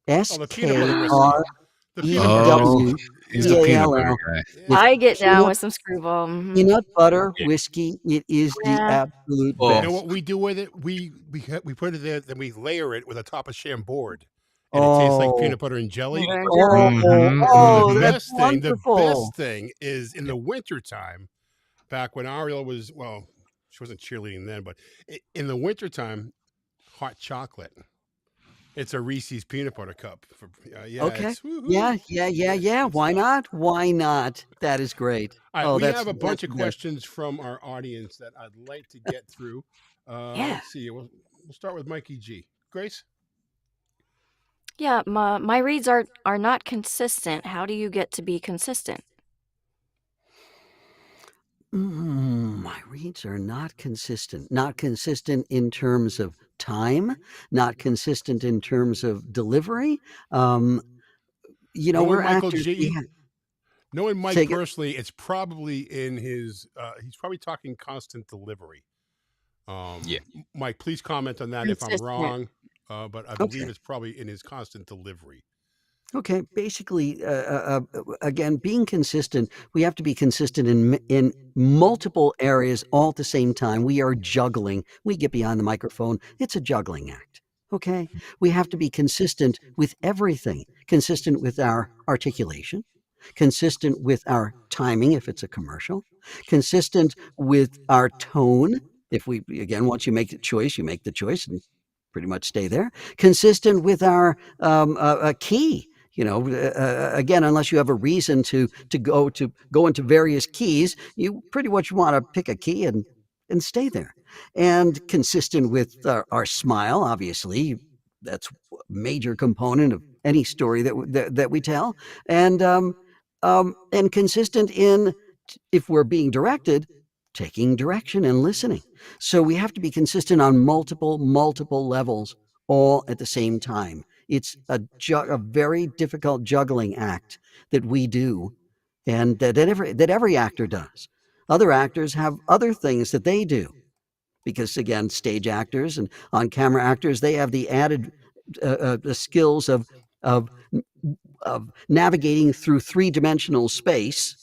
Oh, the peanut butter whiskey. SKREWBALL. The peanut butter whiskey. He's the peanut butter guy. With I get down peanut with some Screwball. peanut butter whiskey. It is the Yeah. absolute Oh. You know best. what we do with it? We put it there, then we layer it with a top of Chambord, and it tastes like peanut butter and jelly. Butter and Oh, jelly. oh, the that's the wonderful. best thing is in the wintertime, back when Ariel was, well, she wasn't cheerleading then, but in the wintertime, hot chocolate. It's a Reese's peanut butter cup. Yeah. Okay. It's, woo-hoo. Yeah. Good Why stuff. not? Why not? That is great. All right, Oh, we that's have a bunch of good. questions from our audience that I'd like to get through. Yeah. Let's see. We'll start with Mikey G. Grace? Yeah, my reads are not consistent. How do you get to be consistent? My reads are not consistent. Not consistent in terms of time. Not consistent in terms of delivery. Knowing We're Michael actors. G, knowing Mike Say again? personally, it's probably in his, he's probably talking constant delivery. Yeah. Mike, please comment on that if I'm Consistent. wrong, but I believe Okay. it's probably in his constant delivery. Okay, basically, again, being consistent, we have to be consistent in multiple areas all at the same time. We are juggling. We get behind the microphone. It's a juggling act. Okay, we have to be consistent with everything. Consistent with our articulation, consistent with our timing if it's a commercial, consistent with our tone. If we, again, once you make the choice, you make the choice and pretty much stay there. Consistent with our key. Again, unless you have a reason to go into various keys, you pretty much want to pick a key and stay there. And consistent with our smile, obviously, that's a major component of any story that we tell. And consistent in, if we're being directed, taking direction and listening. So we have to be consistent on multiple levels all at the same time. It's a very difficult juggling act that we do, and that every actor does. Other actors have other things that they do, because again, stage actors and on-camera actors, they have the added the skills of navigating through 3-dimensional space.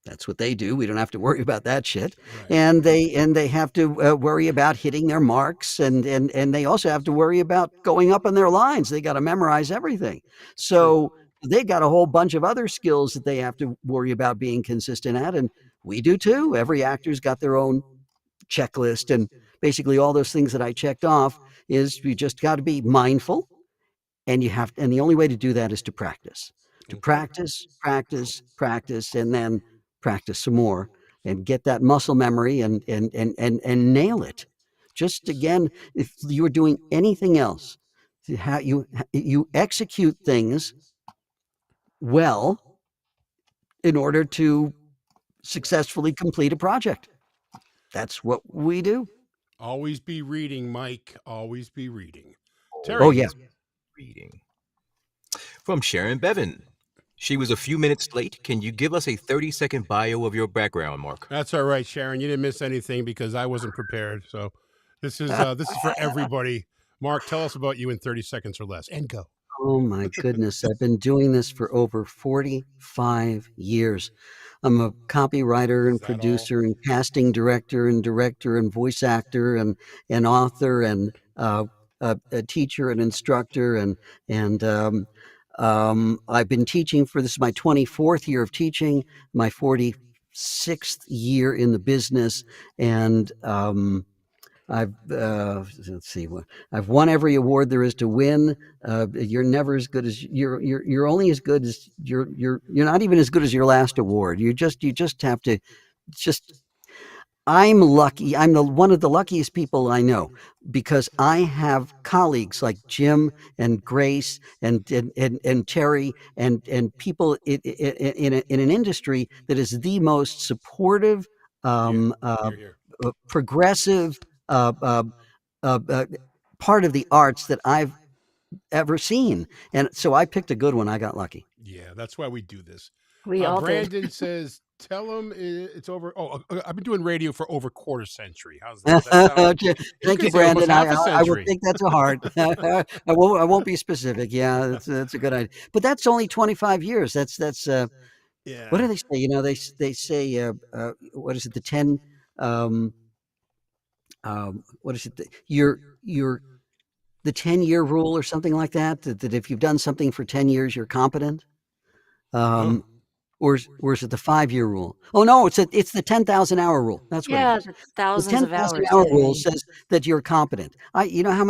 That's what they do. We don't have to worry about that shit. Right. And they have to worry about hitting their marks, and they also have to worry about going up on their lines. They got to memorize everything. So They got a whole bunch of other skills that they have to worry about being consistent at, and we do too. Every actor's got their own checklist, and basically all those things that I checked off is you just got to be mindful, and the only way to do that is to practice. To Okay. practice, and then practice some more and get that muscle memory and nail it. Just again, if you were doing anything else, you execute things well in order to successfully complete a project. That's what we do. Always be reading, Mike. Always be reading. Oh Terry. yeah. Reading. From Sharon Bevan. She was a few minutes late. Can you give us a 30-second bio of your background, Mark? That's all right, Sharon. You didn't miss anything because I wasn't prepared. So this is for everybody. Mark, tell us about you in 30 seconds or less, and go. Oh my goodness. I've been doing this for over 45 years. I'm a copywriter Is and that all? producer and casting director and voice actor and author and a teacher and instructor and I've been teaching for this is my 24th year of teaching, my 46th year in the business, and let's see, I've won every award there is to win. You're never as good as you're only as good as you're not even as good as your last award. You just have to just. I'm lucky. I'm one of the luckiest people I know because I have colleagues like Jim and Grace and Terry and people in an industry that is the most supportive, Here, um, here, here. progressive uh, uh, part of the arts that I've ever seen. And so I picked a good one. I got lucky. Yeah, that's why we do this. We all did. Brandon says, "Tell him it's over." Oh, I've been doing radio for over quarter century. How's that? Does that sound? Okay. You Thank could you, say almost Brandon. half a I will century. take that to heart. I won't be specific. Yeah, that's a good idea. But that's only 25 years. That's what Yeah. do they say? You know, they say what is it? The 10 what is it? Your the 10-year rule or something like that, that if you've done something for 10 years, you're competent. Oh. Or is it the 5-year rule? Oh no, it's the 10,000 hour rule. That's what it Yeah, is. the The thousands of 10,000 hours. hour Yeah, rule says that you're competent. You know how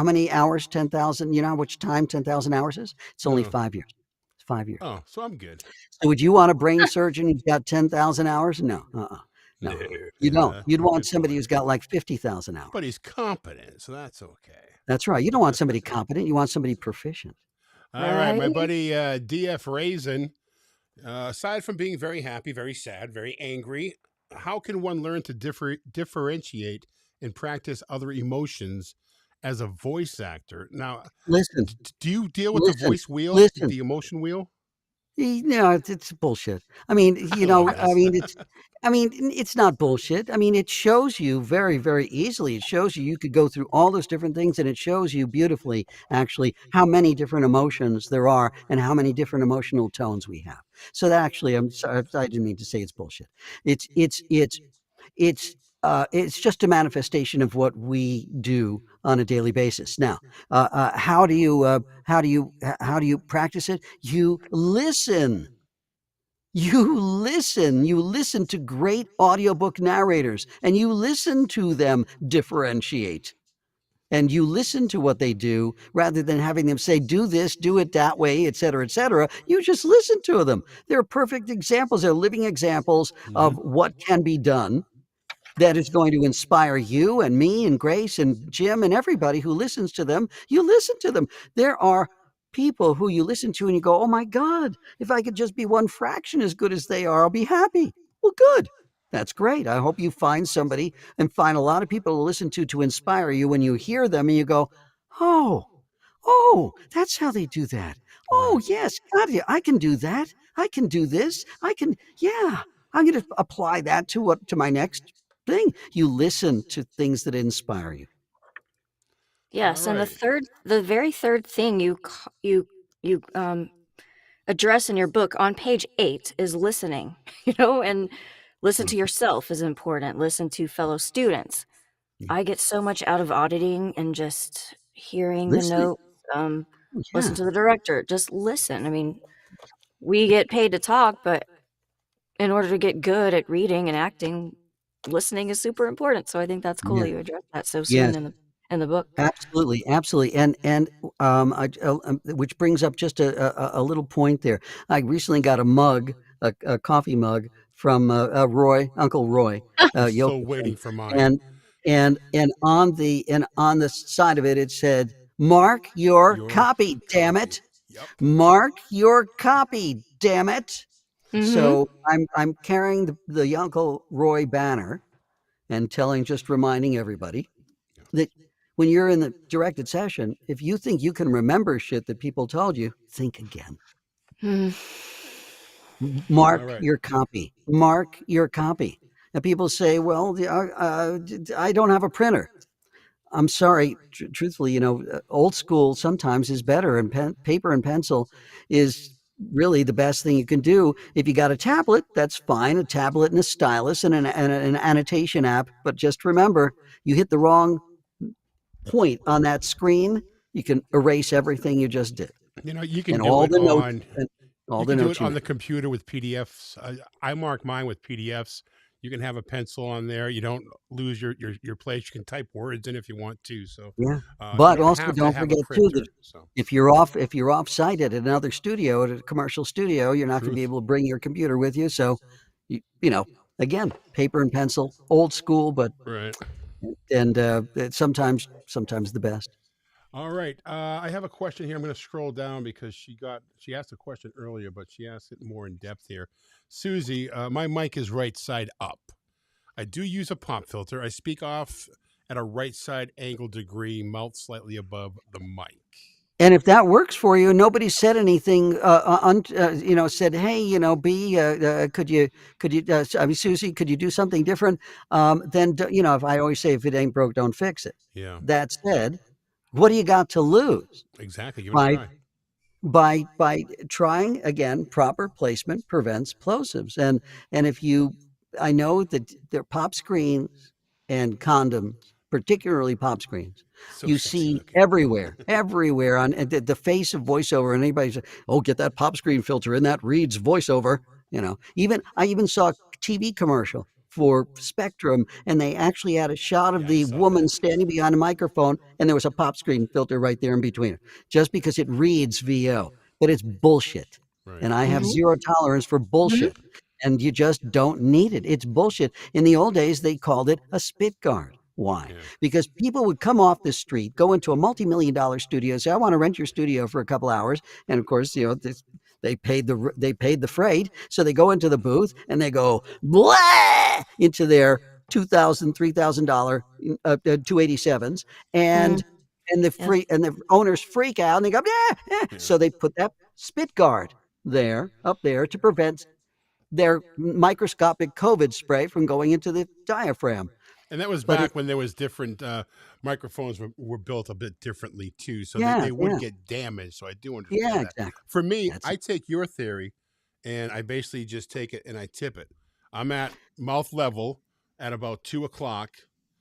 many hours 10,000, you know how much time 10,000 hours is? It's only No. 5 years. It's 5 years. Oh, so I'm good. So would you want a brain surgeon who's got 10,000 hours? No. No. You don't. Yeah, You'd want good somebody point. who's got like 50,000 hours. But he's competent, so that's okay. That's right. You don't want somebody competent. You want somebody proficient. All right, my right. buddy DF Raisin. Aside from being very happy, very sad, very angry, how can one learn to differentiate and practice other emotions as a voice actor? Now, Listen, do you deal with the listen, voice wheel, listen. the emotion wheel? No, it's bullshit. I mean, I love this. it's not bullshit. I mean, it shows you very, very easily. It shows you could go through all those different things, and it shows you beautifully, actually, how many different emotions there are and how many different emotional tones we have. So that actually, I'm sorry, I didn't mean to say it's bullshit. It's just a manifestation of what we do on a daily basis. Now, how do you practice it? You listen. You listen to great audiobook narrators, and you listen to them differentiate. And you listen to what they do rather than having them say, do this, do it that way, et cetera, et cetera. You just listen to them. They're perfect examples. They're living examples of Mhm. what can be done that is going to inspire you and me and Grace and Jim and everybody who listens to them. You listen to them. There are people who you listen to and you go, oh my God, if I could just be one fraction as good as they are, I'll be happy. Well, good. That's great. I hope you find somebody and find a lot of people to listen to inspire you when you hear them and you go, oh, oh, that's how they do that. Oh, Right. yes, God, yeah, I can do that. I can do this. Yeah, I'm going to apply that to my next thing. You listen to things that inspire you. All Yes, and right. the very third thing you address in your book on page 8 is listening. And listen to yourself is important. Listen to fellow students. Yeah. I get so much out of auditing and just hearing the Listening. notes. listen Yeah. to the director, just listen. I mean, we get paid to talk, but in order to get good at reading and acting, listening is super important. So I think that's cool Yeah. that you addressed that so Yes. soon in the book. Absolutely, absolutely, and which brings up just a little point there. I recently got a mug, a coffee mug from Roy, Uncle Roy, I'm so Yokoson, waiting for mine. and and on the side of it, it said, "Mark your Your copy, damn copy. it! Yep. Mark your copy, damn it!" Mhm. So I'm carrying the Uncle Roy banner and just reminding everybody that when you're in the directed session, if you think you can remember shit that people told you, think again. Mm. All Mark right. your copy. Mark your copy. And people say, well, I don't have a printer. I'm sorry, truthfully, old school sometimes is better, and paper and pencil is really the best thing you can do. If you got a tablet, that's fine, a tablet and a stylus and an annotation app. But just remember, you hit the wrong point on that screen, you can erase everything you just did You can and do all it the notes on and all you the can do it notes you on the made. computer with PDFs. I mark mine with PDFs. You can have a pencil on there. You don't lose your place. You can type words in if you want to. So Yeah. you But don't also have to don't have a forget too that printer. So if you're off site at another studio, at a commercial studio, you're not gonna be truth. able to bring your computer with you. So you know, again, paper and pencil, old school, but Right. it's sometimes the best. All right. I have a question here. I'm going to scroll down because she asked a question earlier, but she asked it more in depth here. Susie, my mic is right side up. I do use a pop filter. I speak off at a right side angle degree, mouth slightly above the mic. And if that works for you, nobody said anything, said, "Hey, B, I mean, Susie, could you do something different?" Then, if I always say, "If it ain't broke, don't fix it." Yeah, That said, what do you got to lose exactly. Give it a by try. by trying again? Proper placement prevents plosives, and if you, I know that there are pop screens and condoms, particularly pop screens, So you sexy see looking. everywhere on the face of voiceover, and anybody say, "Oh, get that pop screen filter in that reads voiceover." Even I even saw a TV commercial for Spectrum, and they actually had a shot of Yeah, I the saw woman that. standing behind a microphone, and there was a pop screen filter right there in between her, just because it reads VO. But it's bullshit, Right. and I have Mhm. zero tolerance for Mhm. bullshit, and you just don't need it. It's bullshit. In the old days, they called it a spit guard. Why? Yeah. Because people would come off the street, go into a multi-million-dollar studio, say, "I want to rent your studio for a couple hours," and of course, they paid the freight, so they go into the booth and they go blah into their $2,000, $3,000 287s, Mm. and Yep. the owners freak out and they go, "Yeah, yeah." Yeah. So they put that spit guard up there to prevent their microscopic COVID spray from going into the diaphragm. And that was But back when there was different microphones were built a bit differently too, so yeah, they would yeah, get damaged. So I do yeah, understand that. exactly. For me, That's I it. take your theory, and I basically just take it and I tip it. I'm at mouth level at about 2 o'clock.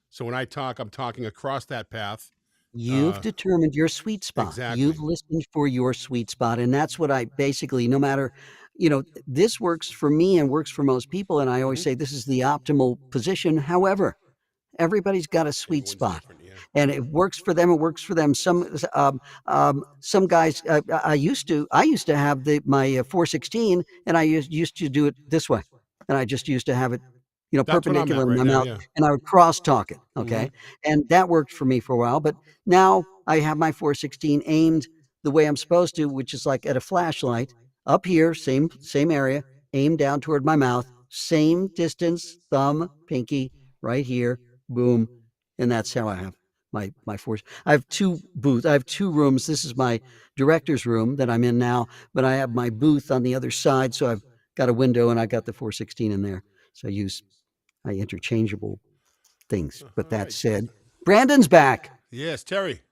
So when I talk, I'm talking across that path. You've Uh, determined your sweet spot. You've exactly. listened for your sweet spot, and that's what I basically, no matter, this works for me and works for most people, and I always Hmm. say this is the optimal position. However, everybody's got a sweet Everyone's spot, different. Yeah. and it works for them. It works for them. Some guys. I used to have my 416, and I used to do it this way, and I just used to have it, That's what I'm perpendicular at in right my now. mouth, Yeah. and I would cross talk it. Hmm. Okay, and that worked for me for a while. But now I have my 416 aimed the way I'm supposed to, which is like at a flashlight up here, same area, aimed down toward my mouth, same distance, thumb, pinky, right here, boom, and that's how I have my force. I have two booths. I have two rooms. This is my director's room that I'm in now, but I have my booth on the other side, so I've got a window and I got the 416 in there. So I interchangeable things. But All that right. said, Brandon's back. Yes, Terry.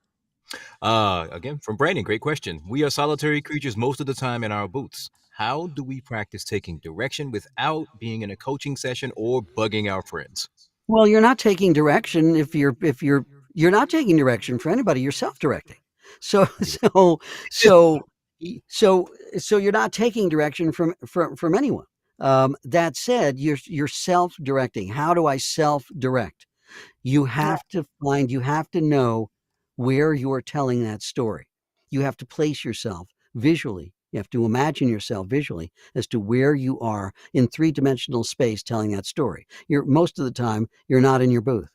Again, from Brandon, great question. We are solitary creatures most of the time in our booths. How do we practice taking direction without being in a coaching session or bugging our friends? Well, you're not taking direction if you're not taking direction for anybody. You're self-directing. So so so so so you're not taking direction from anyone. That said, you're self-directing. How do I self-direct? You Yeah. you have to know where you're telling that story. You have to place yourself visually. You have to imagine yourself visually as to where you are in three-dimensional space telling that story. Most of the time, you're not in your booth.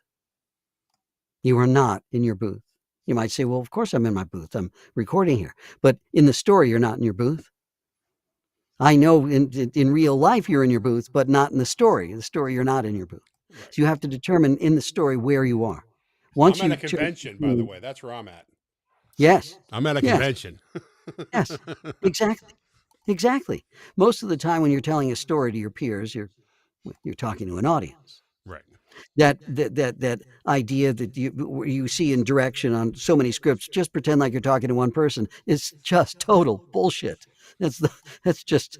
You are not in your booth. You might say, well, of course I'm in my booth. I'm recording here. But in the story, you're not in your booth. I know in real life you're in your booth, but not in the story. The story, you're not in your booth. Right. So you have to determine in the story where you are. I'm Once at a you convention, by the way. That's where I'm at. yes, I'm at a yes, convention. yes, exactly, exactly. Most of the time when you're telling a story to your peers, you're talking to an audience. Right. That idea that you see in direction on so many scripts, just pretend like you're talking to one person, is just total bullshit. That's just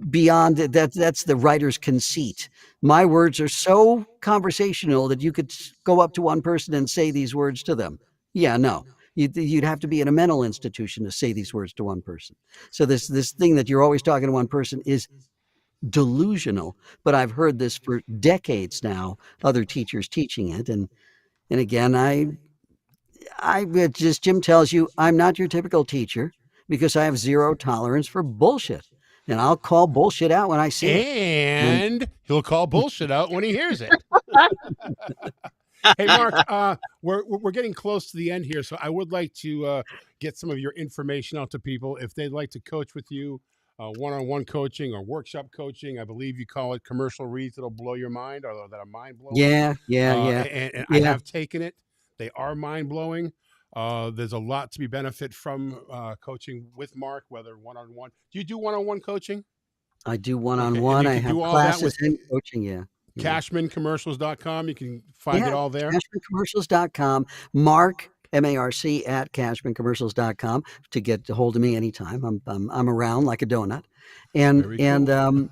beyond that's the writer's conceit. My words are so conversational that you could go up to one person and say these words to them. Yeah, no. You'd have to be in a mental institution to say these words to one person. So this thing that you're always talking to one person is delusional, but I've heard this for decades now, other teachers teaching it. And again, it just Jim tells you, I'm not your typical teacher because I have zero tolerance for bullshit. And I'll call bullshit out when I see it. And And he'll call bullshit out when he hears it. Hey, Marc, we're getting close to the end here, so I would like to get some of your information out to people if they'd like to coach with you, one-on-one coaching or workshop coaching. I believe you call it commercial reads that'll blow your mind or that are mind blowing. yeah, yeah, yeah, And I yeah. have taken it; they are mind blowing. There's a lot to be benefit from coaching with Marc, whether one-on-one. Do you do one-on-one coaching? I do Okay, and one-on-one. you I can have do all that classes with and coaching. Yeah, yeah. CashmanCommercials.com. You can find it Yeah, all there. CashmanCommercials.com. Marc, M-A-R-C, at CashmanCommercials.com to get a hold of me anytime. I'm around like a donut. And Very and cool.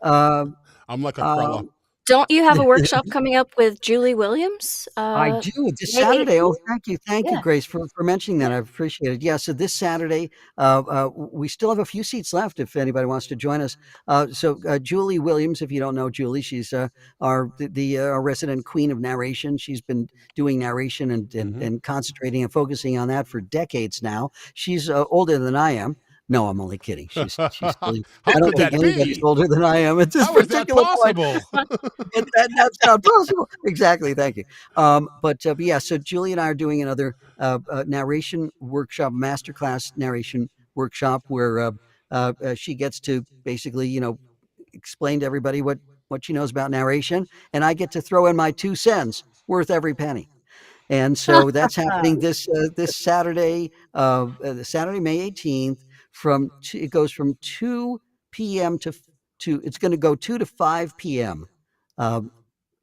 uh, I'm like a uh, crulla. Don't you have a workshop coming up with Julie Williams? I do this May Saturday. Oh, 18th? thank you, Yeah. Grace, for mentioning that. Yeah. I appreciate it. Yeah, so this Saturday, we still have a few seats left if anybody wants to join us. Julie Williams, if you don't know Julie, she's our resident queen of narration. She's been doing narration and concentrating and focusing on that for decades now. She's older than I am. No, I'm only kidding. She's still. How I don't could think that anybody's be? older than I am at this How is that particular point. possible? That's not possible. Exactly. Thank you. But yeah, so Julie and I are doing another narration workshop, masterclass narration workshop, where she gets to basically, explain to everybody what she knows about narration, and I get to throw in my 2 cents worth every penny. And so that's happening this Saturday, the Saturday, May 18th. It goes from 2 p.m. to it's going to go 2 to 5 p.m.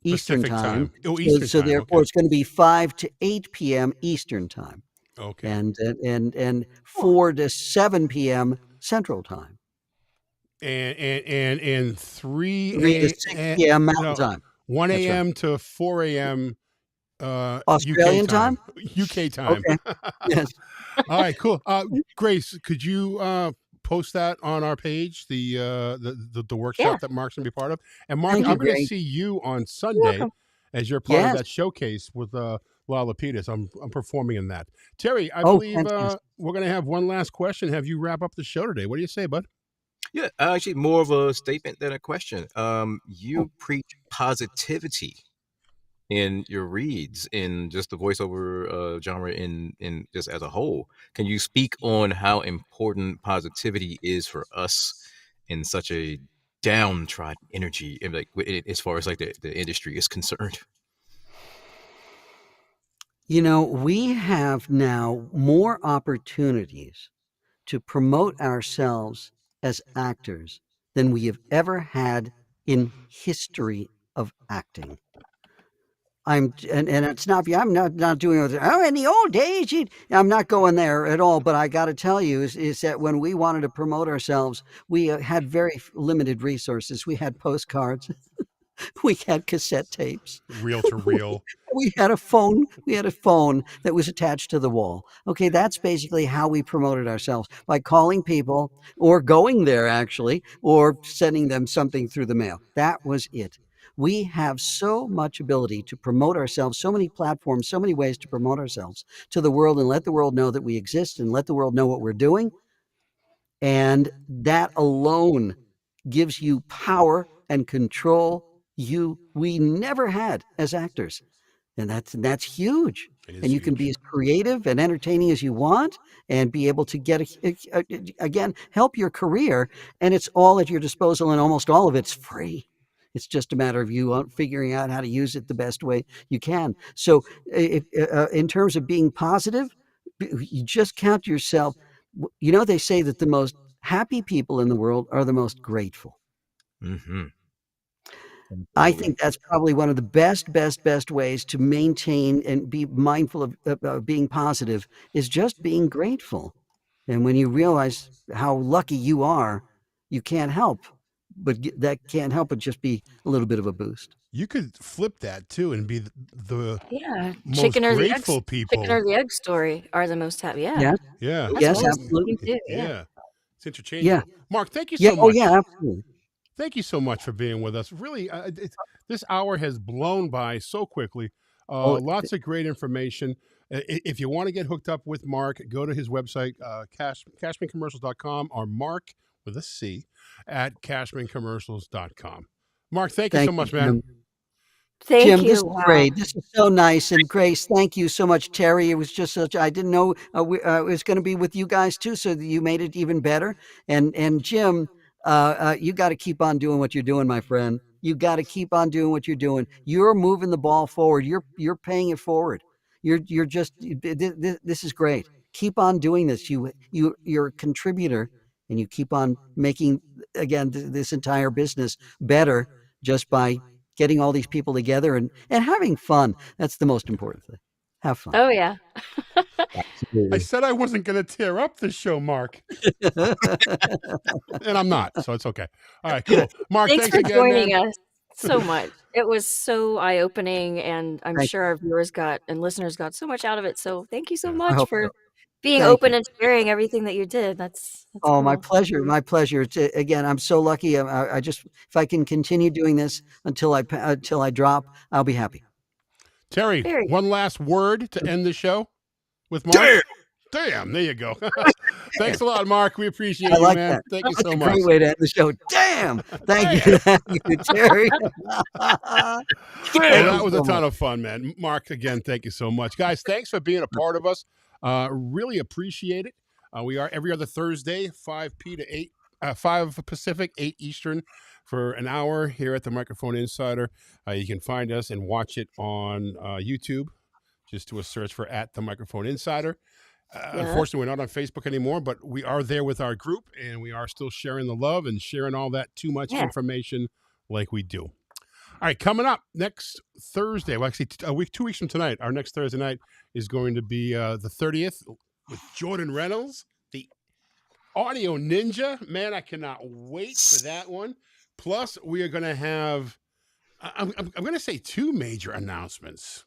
Eastern Pacific time. time. Oh, Eastern So time. therefore, Okay. it's going to be 5 to 8 p.m. Eastern time, Okay. and 4 to 7 p.m. Central time, And 3 to 6 p.m. Mountain no, time. 1 That's right. a.m. to 4 a.m. UK Australian time. time. UK time. Okay. Yes. All right, cool. Grace, could you post that on our page, the Yeah. workshop that Marc's gonna be part of? And Marc, Thank you, I'm gonna Grace. see you on You're Sunday welcome. as you're part of Yes. that showcase with Lala Peters. I'm performing in that. Terry, I Oh, believe fantastic. we're gonna have one last question. Have you wrap up the show today? What do you say, bud? Yeah, actually, more of a statement than a question. Oh, You preach positivity in your reads, in just the voiceover genre, in just as a whole. Can you speak on how important positivity is for us in such a downtrodden energy, and as far as like the industry is concerned? we have now more opportunities to promote ourselves as actors than we have ever had in history of acting. And it's not I'm not doing it. Oh, in the old days, I'm not going there at all. But I got to tell you is that when we wanted to promote ourselves, we had very limited resources. We had postcards. We had cassette tapes. Reel to reel. We had a phone. We had a phone that was attached to the wall. Okay, that's basically how we promoted ourselves, by calling people or going there actually, or sending them something through the mail. That was it. We have so much ability to promote ourselves, so many platforms, so many ways to promote ourselves to the world and let the world know that we exist and let the world know what we're doing. And that alone gives you power and control we never had as actors. And that's huge. It And is you can be huge. as creative and entertaining as you want and be able to get again, help your career, and it's all at your disposal, and almost all of it's free. It's just a matter of you figuring out how to use it the best way you can. So in terms of being positive, you just count yourself. You know, they say that the most happy people in the world are the most grateful. Mm-hmm. I think that's probably one of the best ways to maintain and be mindful of being positive, is just being grateful. And when you realize how lucky you are, you can't help that can't help but just be a little bit of a boost. You could flip that too and be the Yeah, most grateful chicken people. or the egg story are the most happy. Yeah, Yes, Yeah. that's yes, what I Oh, was thinking absolutely. too. Yeah. yeah. It's Yeah, interchangeable. Mark, thank you yeah, so oh yeah, much. absolutely. Thank you so much for being with us. Really, this hour has blown by so quickly. Oh, Lots of great information. If you want to get hooked up with Mark, go to his website, cashmancommercials.com, or Mark with a C at cashmancommercials.com. Mark, thank you so thank you, much, man. Jim. Thank Jim, this you. is Wow. great. This is so nice. And Grace, thank you so much. Terry, it was just such, I didn't know it was going to be with you guys too, so that you made it even better. And Jim, you got to keep on doing what you're doing, my friend. You got to keep on doing what you're doing. You're moving the ball forward. You're paying it forward. You're just this is great. Keep on doing this. You're a contributor, and you keep on making again this entire business better just by getting all these people together and having fun. That's the most important thing. Have fun. Oh yeah. I Absolutely. said I wasn't going to tear up the show, Mark, and I'm not, so it's okay. All right, cool. Mark, Thanks thanks for again, joining man. us so much. It was so eye-opening, and I'm Thank sure our viewers got and listeners got so much out of it. So thank you so Yeah. I much hope for so. being Thank you. open and sharing everything that you did. That's Oh, my cool. pleasure. My pleasure. It's, again, I'm so lucky. I just, if I can continue doing this until I drop, I'll be happy. Terry, Very one last word to end the show with Mark. Damn! Damn, there you go. Thanks a lot, Mark. We appreciate I you, like man. that. Thank you That's so a much. great way to end the show. Damn. Thank Damn. you. Thank you, Terry. Well, Thank that you was a so ton much. of fun, man. Mark, again, thank you so much. Guys, thanks for being a part of us. Really appreciate it. We are every other Thursday, 5 to 8, 5 Pacific, 8 Eastern, for an hour here at the Microphone Insider. You can find us and watch it on YouTube. Just do a search for at the Microphone Insider. yeah. Unfortunately, we're not on Facebook anymore, but we are there with our group, and we are still sharing the love and sharing all that too much Yeah. information like we do. All right, coming up next Thursday, well, actually, 2 weeks from tonight, our next Thursday night is going to be the 30th with Jordan Reynolds, the Audio Ninja. Man, I cannot wait for that one. Plus, we are going to have, I'm going to say 2 major announcements.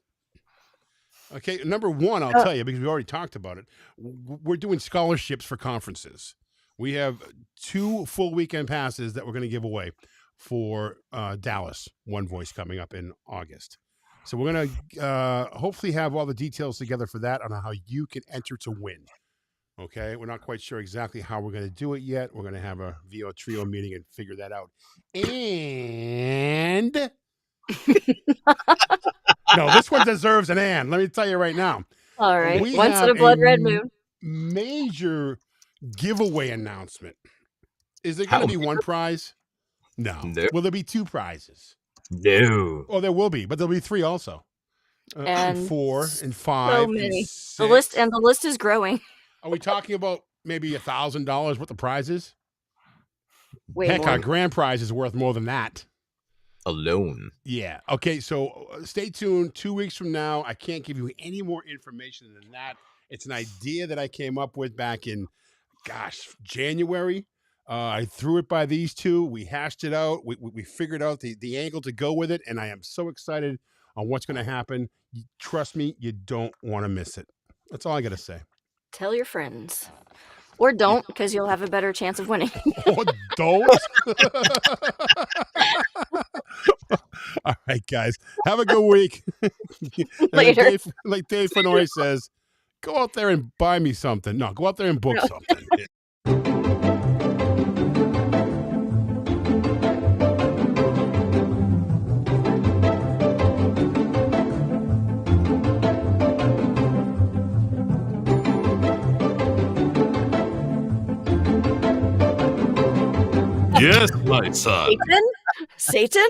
Okay, number one, I'll tell you, because we already talked about it. We're doing scholarships for conferences. We have 2 full weekend passes that we're going to give away for Dallas One Voice coming up in August. So we're going to hopefully have all the details together for that on how you can enter to win. Okay, we're not quite sure exactly how we're going to do it yet. We're going to have a VO Trio meeting and figure that out. And no, this one deserves an and. Let me tell you right now. All right. We Once in have a blood red moon. major giveaway announcement. Is there going to be one prize? No. No. Will there be 2 prizes? No. Oh, there will be, but there'll be 3 also. And And 4 and so 5 and many. 6. The list is growing. Are we talking about maybe $1,000 worth of prizes? Way Heck, more. our grand prize is worth more than that. Alone. Yeah. Okay. So stay tuned. 2 weeks from now, I can't give you any more information than that. It's an idea that I came up with back in, January. I threw it by these two. We hashed it out. We figured out the angle to go with it, and I am so excited on what's going to happen. Trust me, you don't want to miss it. That's all I got to say. Tell your friends. Or don't, because you'll have a better chance of winning. Or don't. All right, guys. Have a good week. Later. Like Dave Fennoy says, go out there and buy me something. No, go out there and book something. Yes, my son. Satan? Satan?